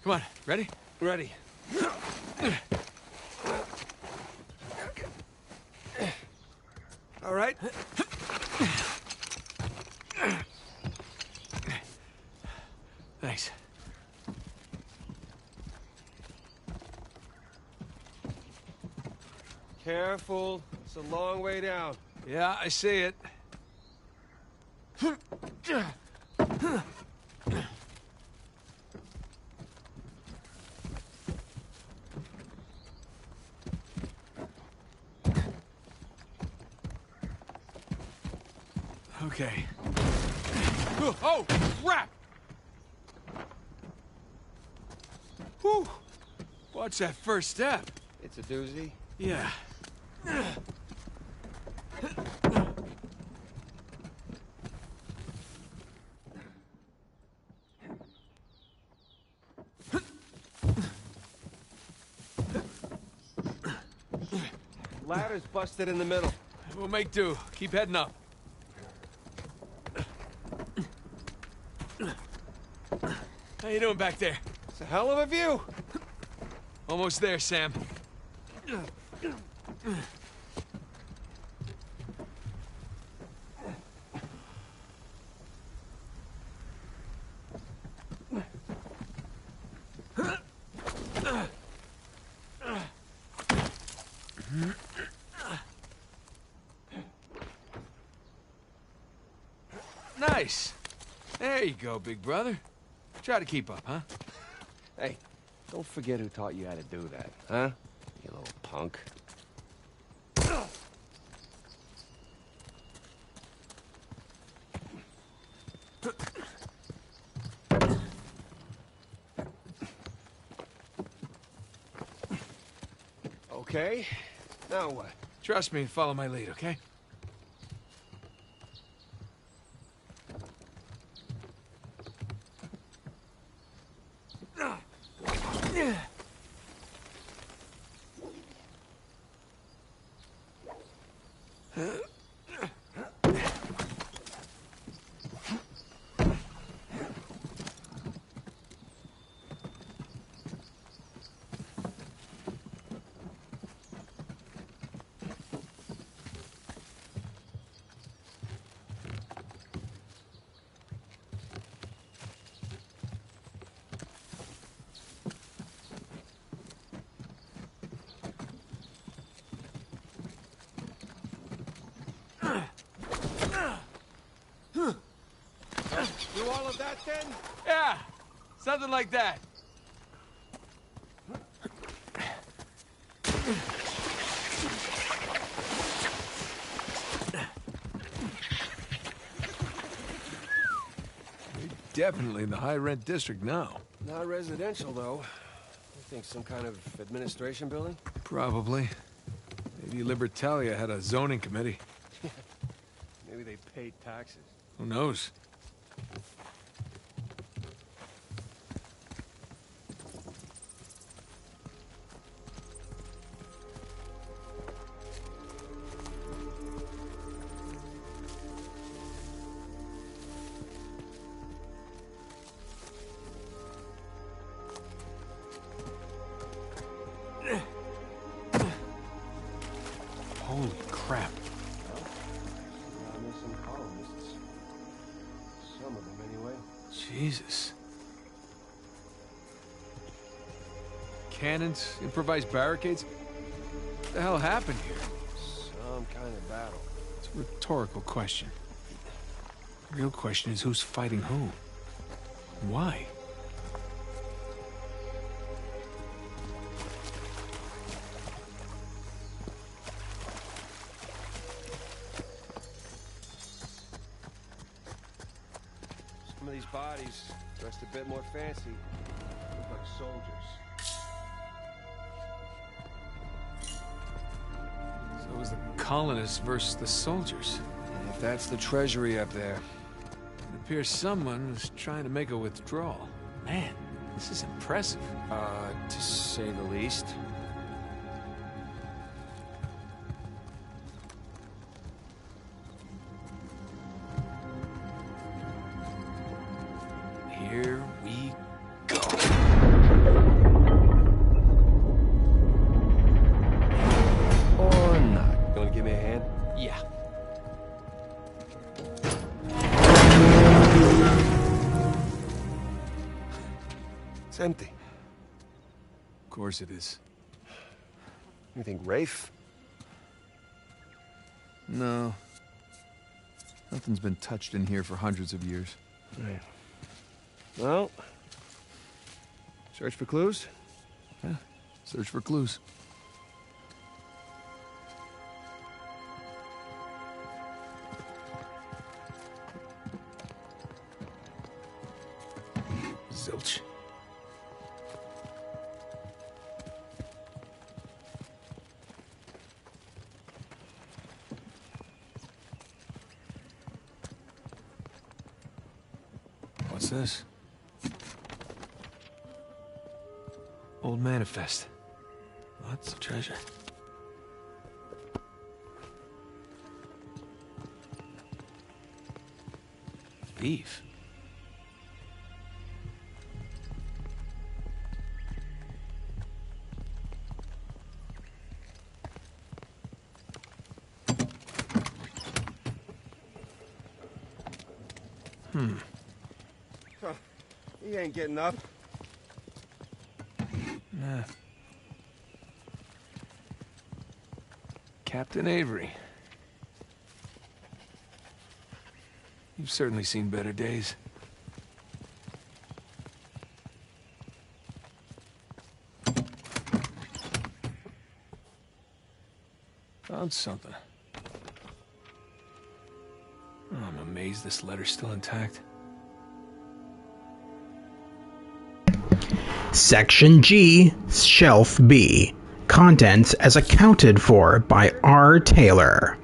Come on, ready? Ready. All right. fool. It's a long way down. Yeah, I see it. Okay. Oh, crap! Whew. Watch that first step. It's a doozy. Yeah. Ladder's busted in the middle. We'll make do. Keep heading up. How you doing back there? It's a hell of a view. Almost there, Sam. Nice. There you go, big brother. Try to keep up, huh? Hey, don't forget who taught you how to do that, huh? You little punk. Okay, now what? Trust me and follow my lead, okay? Do all of that then? Yeah, something like that. We're definitely in the high-rent district now. Not residential, though. I think some kind of administration building? Probably. Maybe Libertalia had a zoning committee. Maybe they paid taxes. Who knows? Holy crap. Not missing colonists. Some of them, anyway. Jesus. Cannons, improvised barricades? What the hell happened here? Some kind of battle. It's a rhetorical question. The real question is who's fighting who? Why? Some of these bodies, dressed a bit more fancy, look like soldiers. So it was the colonists versus the soldiers. And if that's the treasury up there, It appears someone was trying to make a withdrawal. Man, this is impressive. to say the least. Here we go. Or not. You wanna give me a hand? Yeah. It's empty. Of course it is. You think Rafe? No. Nothing's been touched in here for hundreds of years. Right. Well, search for clues? Yeah, search for clues. Zilch. What's this? Old manifest. Lots of treasure. Thief. He ain't getting up. Nah. Captain Avery. You've certainly seen better days. Found something. Oh, I'm amazed this letter's still intact. Section G, Shelf B. Contents as accounted for by R. Taylor.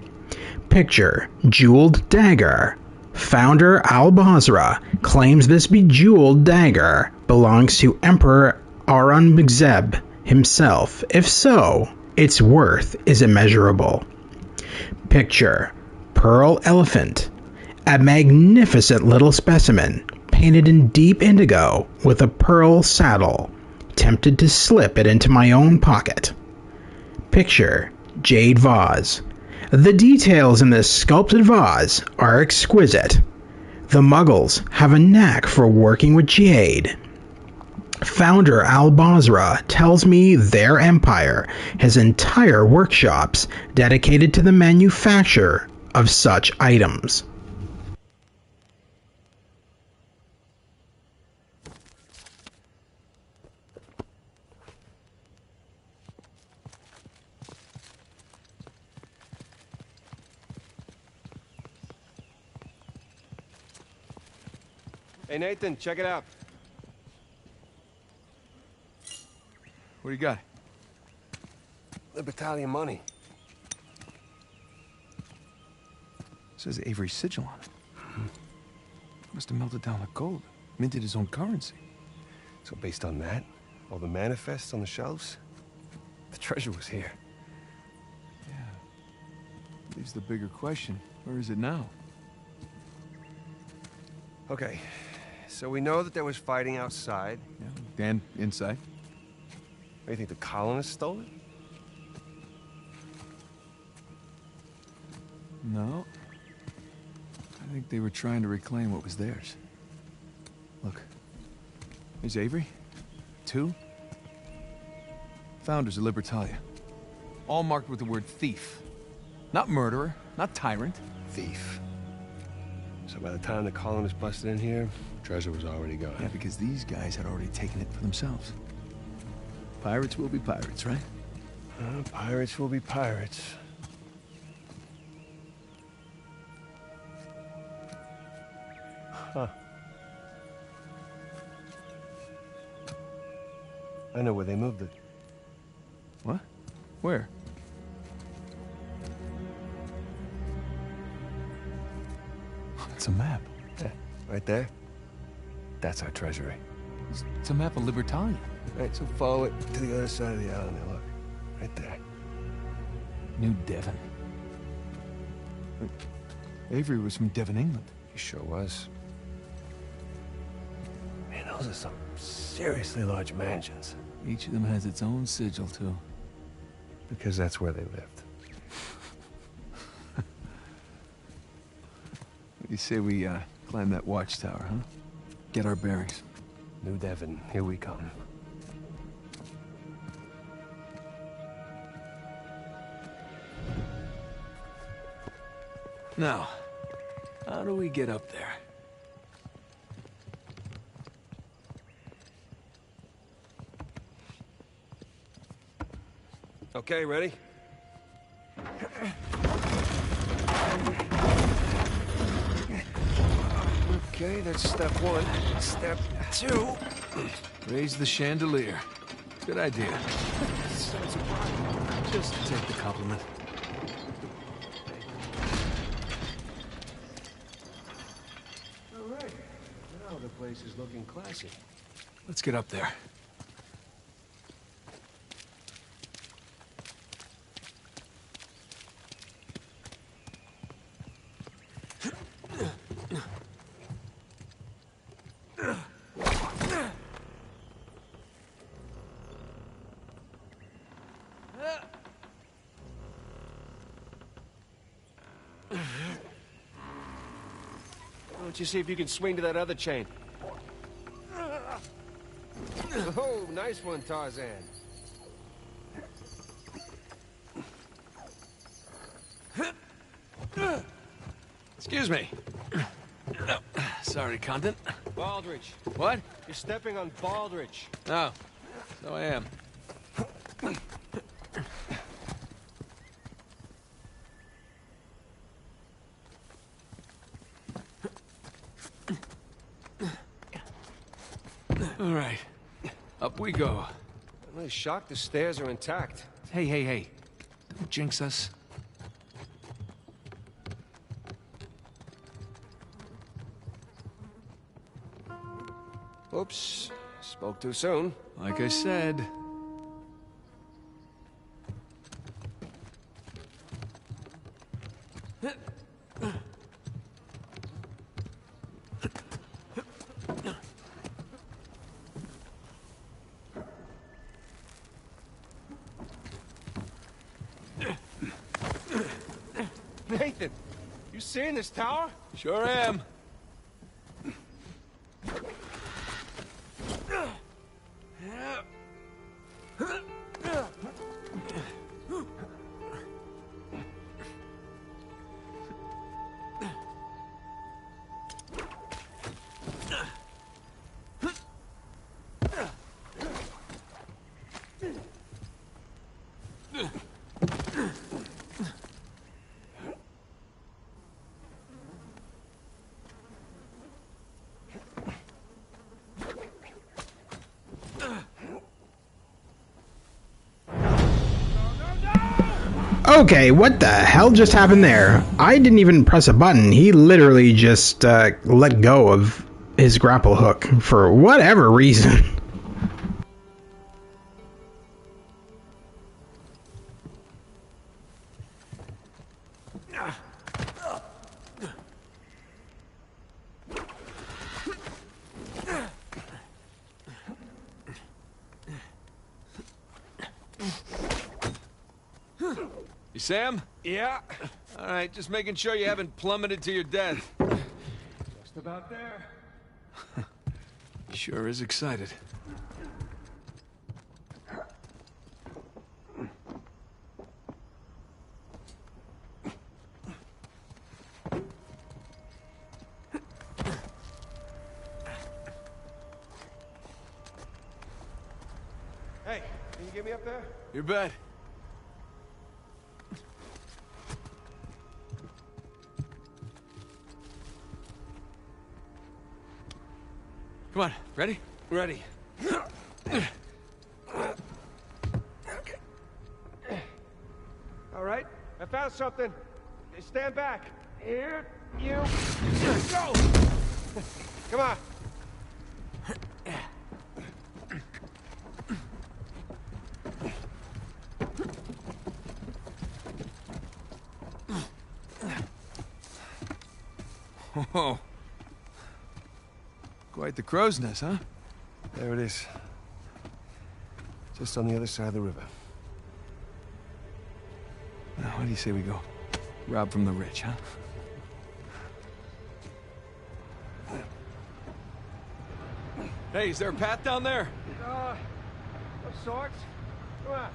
Picture, jeweled dagger. Founder Al-Basra claims this bejeweled dagger belongs to Emperor Aurangzeb himself. If so, its worth is immeasurable. Picture, pearl elephant. A magnificent little specimen, painted in deep indigo with a pearl saddle. Tempted to slip it into my own pocket. Picture, jade vase. The details in this sculpted vase are exquisite. The Muggles have a knack for working with jade. Founder Al-Basra tells me their empire has entire workshops dedicated to the manufacture of such items. Hey, Nathan, check it out. What do you got? The battalion money. Says Avery's sigil on it. Must have melted down the gold. Minted his own currency. So based on that, all the manifests on the shelves, the treasure was here. Yeah. Leaves the bigger question. Where is it now? Okay, so we know that there was fighting outside. Yeah. And inside? What, you think the colonists stole it? No. I think they were trying to reclaim what was theirs. Look. There's Avery. 2. Founders of Libertalia. All marked with the word thief. Not murderer, not tyrant. Thief. So by the time the colonists busted in here, treasure was already gone. Yeah, because these guys had already taken it for themselves. Pirates will be pirates, right? Pirates will be pirates. Huh. I know where they moved it. What? Where? It's a map. Yeah, right there. That's our treasury. It's a map of Libertalia. Right, so follow it to the other side of the island there, look. Right there. New Devon. Avery was from Devon, England. He sure was. Man, those are some seriously large mansions. Each of them has its own sigil, too. Because that's where they lived. What do you say we, climb that watchtower, huh? Get our bearings. New Devon, here we come. Now, how do we get up there? Okay, ready? Okay, that's step one. Step two. Raise the chandelier. Good idea. Sounds a problem. Just take the compliment. All right. Now the place is looking classy. Let's get up there. Why don't you see if you can swing to that other chain? Oh, nice one, Tarzan. Excuse me. Oh, sorry, Condon. Baldridge. What? You're stepping on Baldridge. Oh, so I am. All right, up we go. I'm really shocked the stairs are intact. Hey, hey, hey. Don't jinx us. Oops. Spoke too soon. Like I said. Nathan, you seeing this tower? Sure am. Okay, what the hell just happened there? I didn't even press a button. He literally just let go of his grapple hook for whatever reason. You Sam? Yeah. All right, just making sure you haven't plummeted to your death. Just about there. Sure is excited. Hey, can you get me up there? You bet. Come on, ready? Ready. All right, I found something. Stand back. Here, you go. Come on. Oh. Quite the crow's nest, huh? There it is. Just on the other side of the river. Now, what do you say we go? Rob from the rich, huh? Hey, is there a path down there? Of sorts. Come on.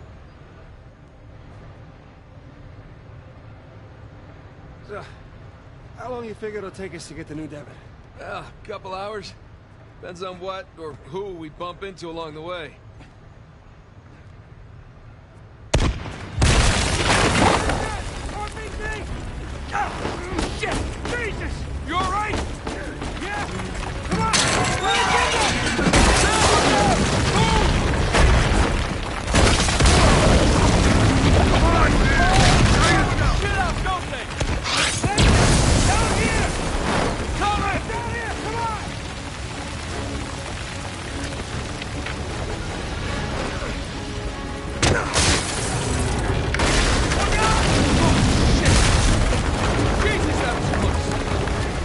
So, How long you figure it'll take us to get the new debit? Well, a couple hours. Depends on what or who we bump into along the way. RPG! Oh, shit! Jesus! You all right? Yeah! Come on! Get up, don't they? Down here! Comrade! Down here! Come on!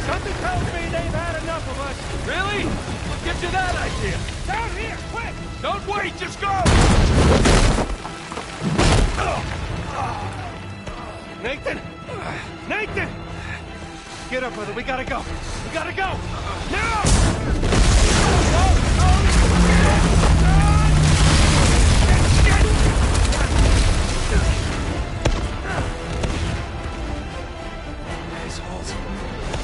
Something tells me they've had enough of us. Really? What gives you that idea? Down here, quick! Don't wait, just go! Nathan! Nathan! Get up, brother. We gotta go. We gotta go! Now! Assholes.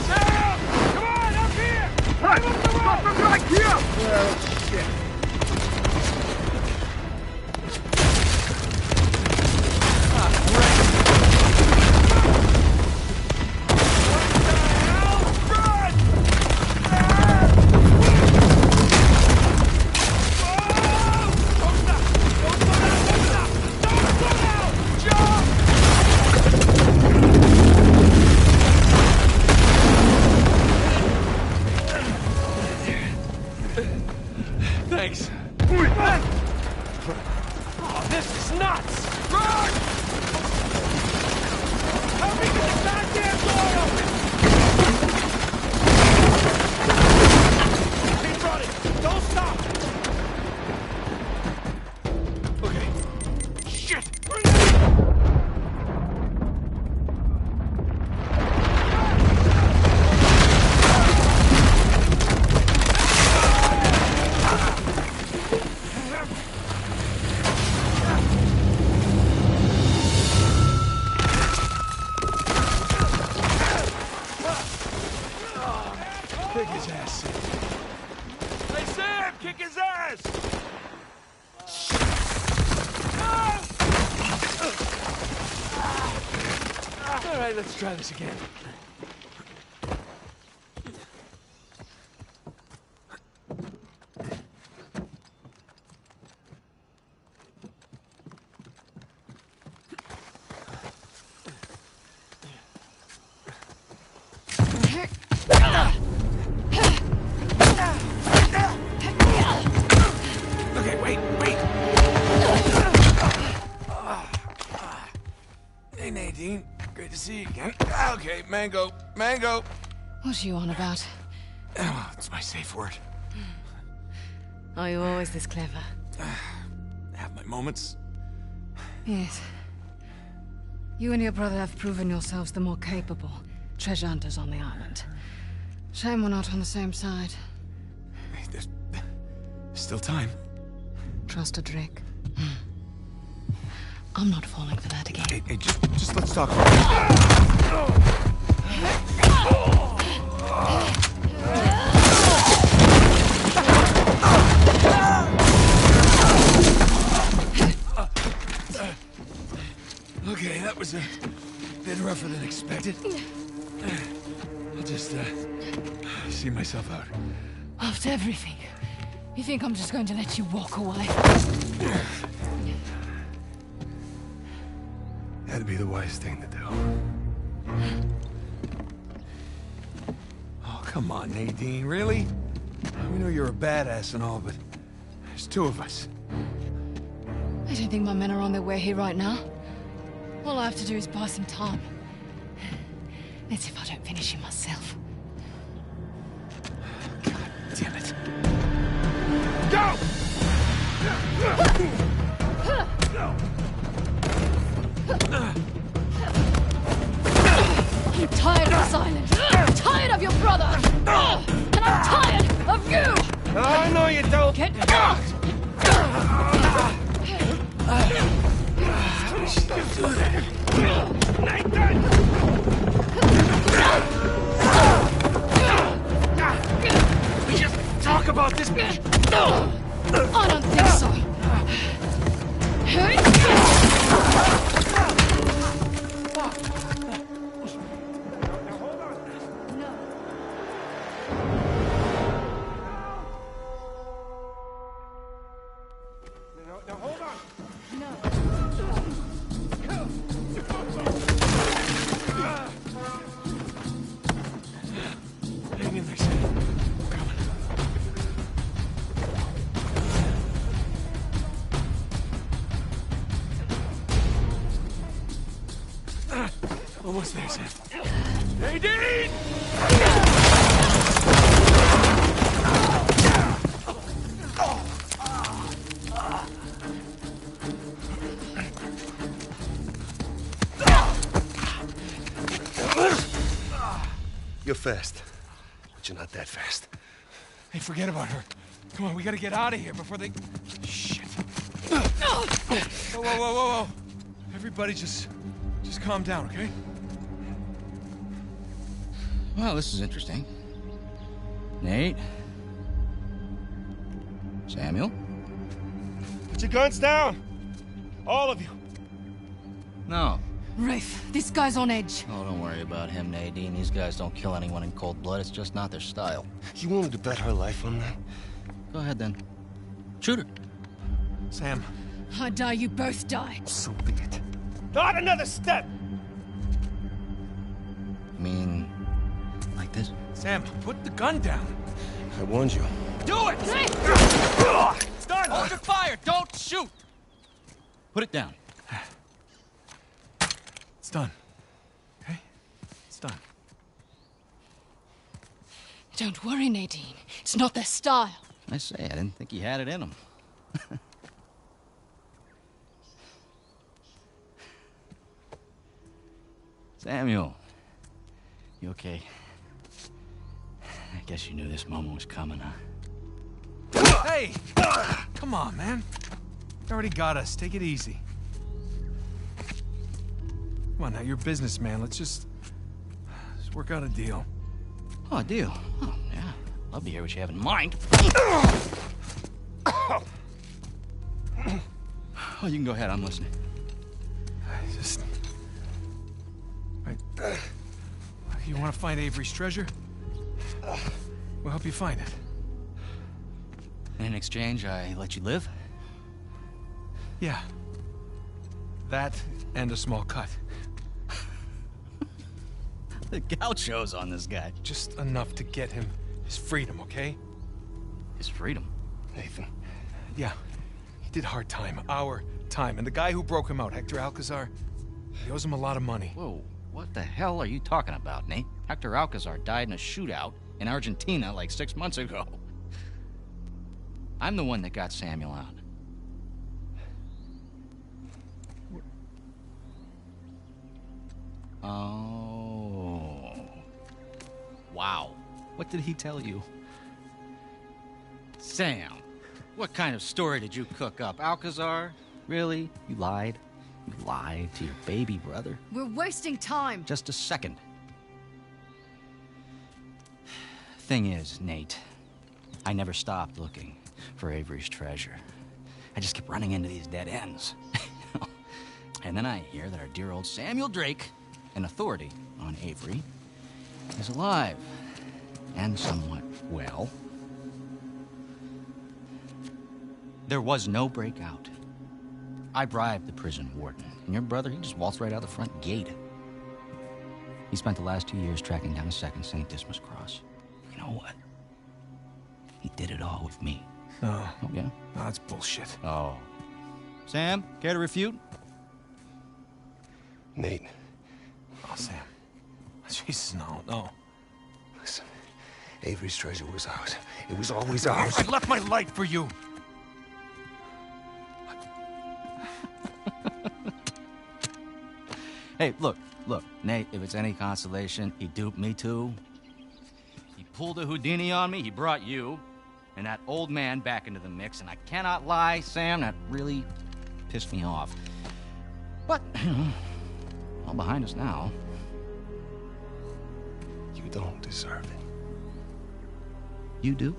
Sam! Come on, up here! Right! Stop them right here! Well, shit. Thanks. Oh, this is nuts! Run! Help me get the goddamn door open! Keep running! Don't stop! Okay. Shit! Kick his ass. Hey, Sam! Kick his ass! All right, let's try this again. Okay, wait. Hey, Nadine. Great to see you again. Okay, mango. What are you on about? Oh, it's my safe word. Are you always this clever? Have my moments. Yes. You and your brother have proven yourselves the more capable treasure hunters on the island. Shame we're not on the same side. Hey, there's still time. Trust a Drake. I'm not falling for that again. Hey, just let's talk. Okay, that was a bit rougher than expected. I'll just see myself out. After everything, you think I'm just going to let you walk away? That'd be the wise thing to do. Oh, come on, Nadine, really? We know you're a badass and all, but there's two of us. I don't think my men are on their way here right now. All I have to do is buy some time. Let's see if I don't finish him myself. God damn it. Go! I'm tired of this island. I'm tired of your brother. And I'm tired of you. I know you don't. Get out! Nathan! I don't think so. Hang in there, Sam. I'm coming. Almost there, Sam. Nadine! You're fast, but you're not that fast. Hey, forget about her. Come on, we gotta get out of here before they... Shit. Whoa, whoa, whoa, whoa, whoa. Everybody just calm down, okay? Well, this is interesting. Nate? Samuel? Put your guns down! All of you! No. Rafe, this guy's on edge. Oh, don't worry about him, Nadine. These guys don't kill anyone in cold blood. It's just not their style. You willing to bet her life on that? Go ahead, then. Shoot her. Sam. I die, you both die. So be it. Not another step! You mean... like this? Sam, put the gun down. I warned you. Do it! It's done! Hold your fire! Don't shoot! Put it down. It's done. Okay? It's done. Don't worry, Nadine. It's not their style. I say, I didn't think he had it in him. Samuel. You okay? I guess you knew this moment was coming, huh? Hey! Come on, man. You already got us. Take it easy. Come on, now, you're a businessman. Let's just work out a deal. Oh, a deal? Oh, yeah. Love to hear what you have in mind. Oh, you can go ahead. I'm listening. You want to find Avery's treasure? We'll help you find it. And in exchange, I let you live? Yeah. That and a small cut. The gauchos on this guy. Just enough to get him his freedom, okay? His freedom? Nathan. Yeah. He did hard time. Our time. And the guy who broke him out, Hector Alcazar, he owes him a lot of money. Whoa. What the hell are you talking about, Nate? Hector Alcazar died in a shootout in Argentina like 6 months ago. I'm the one that got Samuel out. Oh. Wow. What did he tell you? Sam, what kind of story did you cook up? Alcazar? Really? You lied? You lied to your baby brother? We're wasting time. Just a second. Thing is, Nate, I never stopped looking for Avery's treasure. I just kept running into these dead ends. And then I hear that our dear old Samuel Drake, an authority on Avery, is alive and somewhat well. There was no breakout. I bribed the prison warden, and your brother, he just waltzed right out the front gate. He spent the last 2 years tracking down a second St. Dismas cross. You know what? He did it all with me. No. Oh, yeah? No, that's bullshit. Oh. Sam, care to refute? Nate. Oh, Sam. Jesus, no. Listen, Avery's treasure was ours. It was always ours. I left my light for you. Hey, look, Nate, if it's any consolation, he duped me too. He pulled a Houdini on me, he brought you and that old man back into the mix, and I cannot lie, Sam, that really pissed me off. But, all behind us now. You don't deserve it. You do?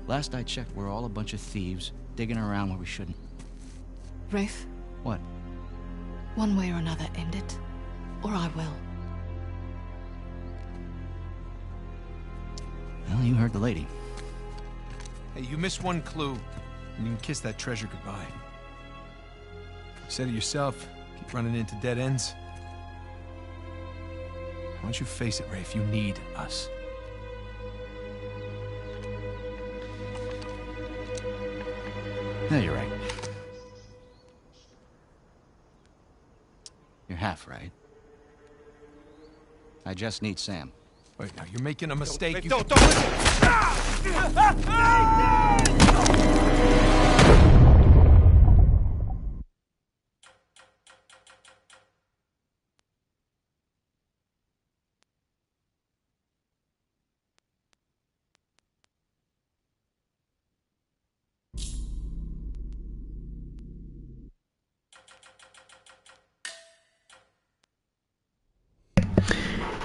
Last I checked, we're all a bunch of thieves digging around where we shouldn't. Rafe, What? one way or another, end it, or I will. Well, you heard the lady. Hey, you missed one clue, and you can kiss that treasure goodbye. You said it yourself, keep running into dead ends. Why don't you face it, Rafe? You need us. Yeah, you're right. You're half right. I just need Sam. Wait, now you're making a mistake. Rafe, You don't can- listen!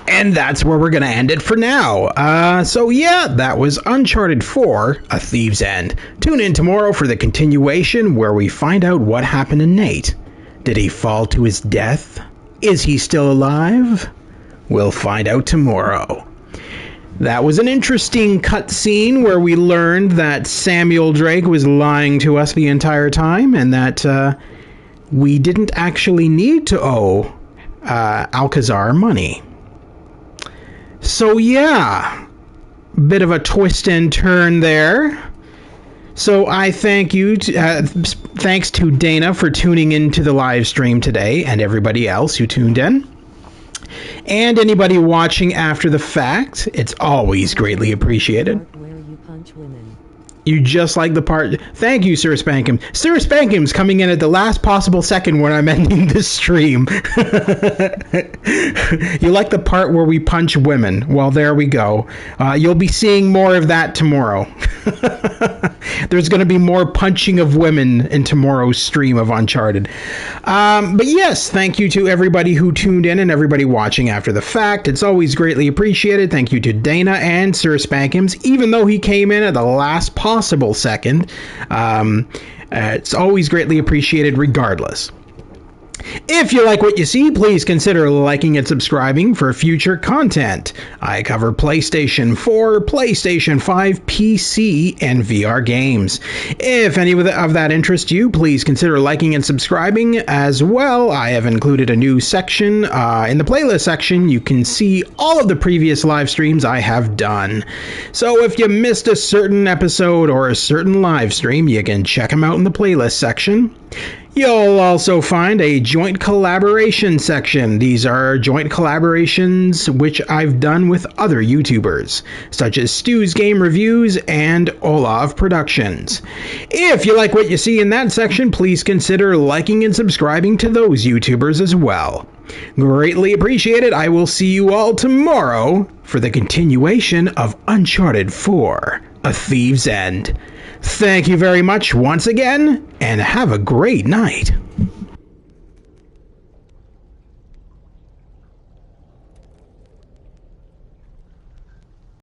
And that's where we're going to end it for now. So yeah, that was Uncharted 4, A Thief's End. Tune in tomorrow for the continuation where we find out what happened to Nate. Did he fall to his death? Is he still alive? We'll find out tomorrow. That was an interesting cutscene where we learned that Samuel Drake was lying to us the entire time and that we didn't actually need to owe Alcazar money. So yeah, bit of a twist and turn there. So I thank you, thanks to Dana for tuning into the live stream today and everybody else who tuned in. And anybody watching after the fact, it's always greatly appreciated. Where you punch women. You just like the part. Thank you, Sir Spankum. Sir Spankum's coming in at the last possible second when I'm ending this stream. You like the part where we punch women? Well, there we go. You'll be seeing more of that tomorrow. There's going to be more punching of women in tomorrow's stream of Uncharted. But yes, thank you to everybody who tuned in and everybody watching after the fact. It's always greatly appreciated. Thank you to Dana and Sir Spankums, even though he came in at the last possible second. It's always greatly appreciated regardless. If you like what you see, please consider liking and subscribing for future content. I cover PlayStation 4, PlayStation 5, PC, and VR games. If any of that interests you, please consider liking and subscribing as well. I have included a new section. In the playlist section, you can see all of the previous live streams I have done. So if you missed a certain episode or a certain live stream, you can check them out in the playlist section. You'll also find a joint collaboration section. These are joint collaborations which I've done with other YouTubers, such as Stu's Game Reviews and Olaf Productions. If you like what you see in that section, please consider liking and subscribing to those YouTubers as well. Greatly appreciated. I will see you all tomorrow for the continuation of Uncharted 4, A Thief's End. Thank you very much once again, and have a great night.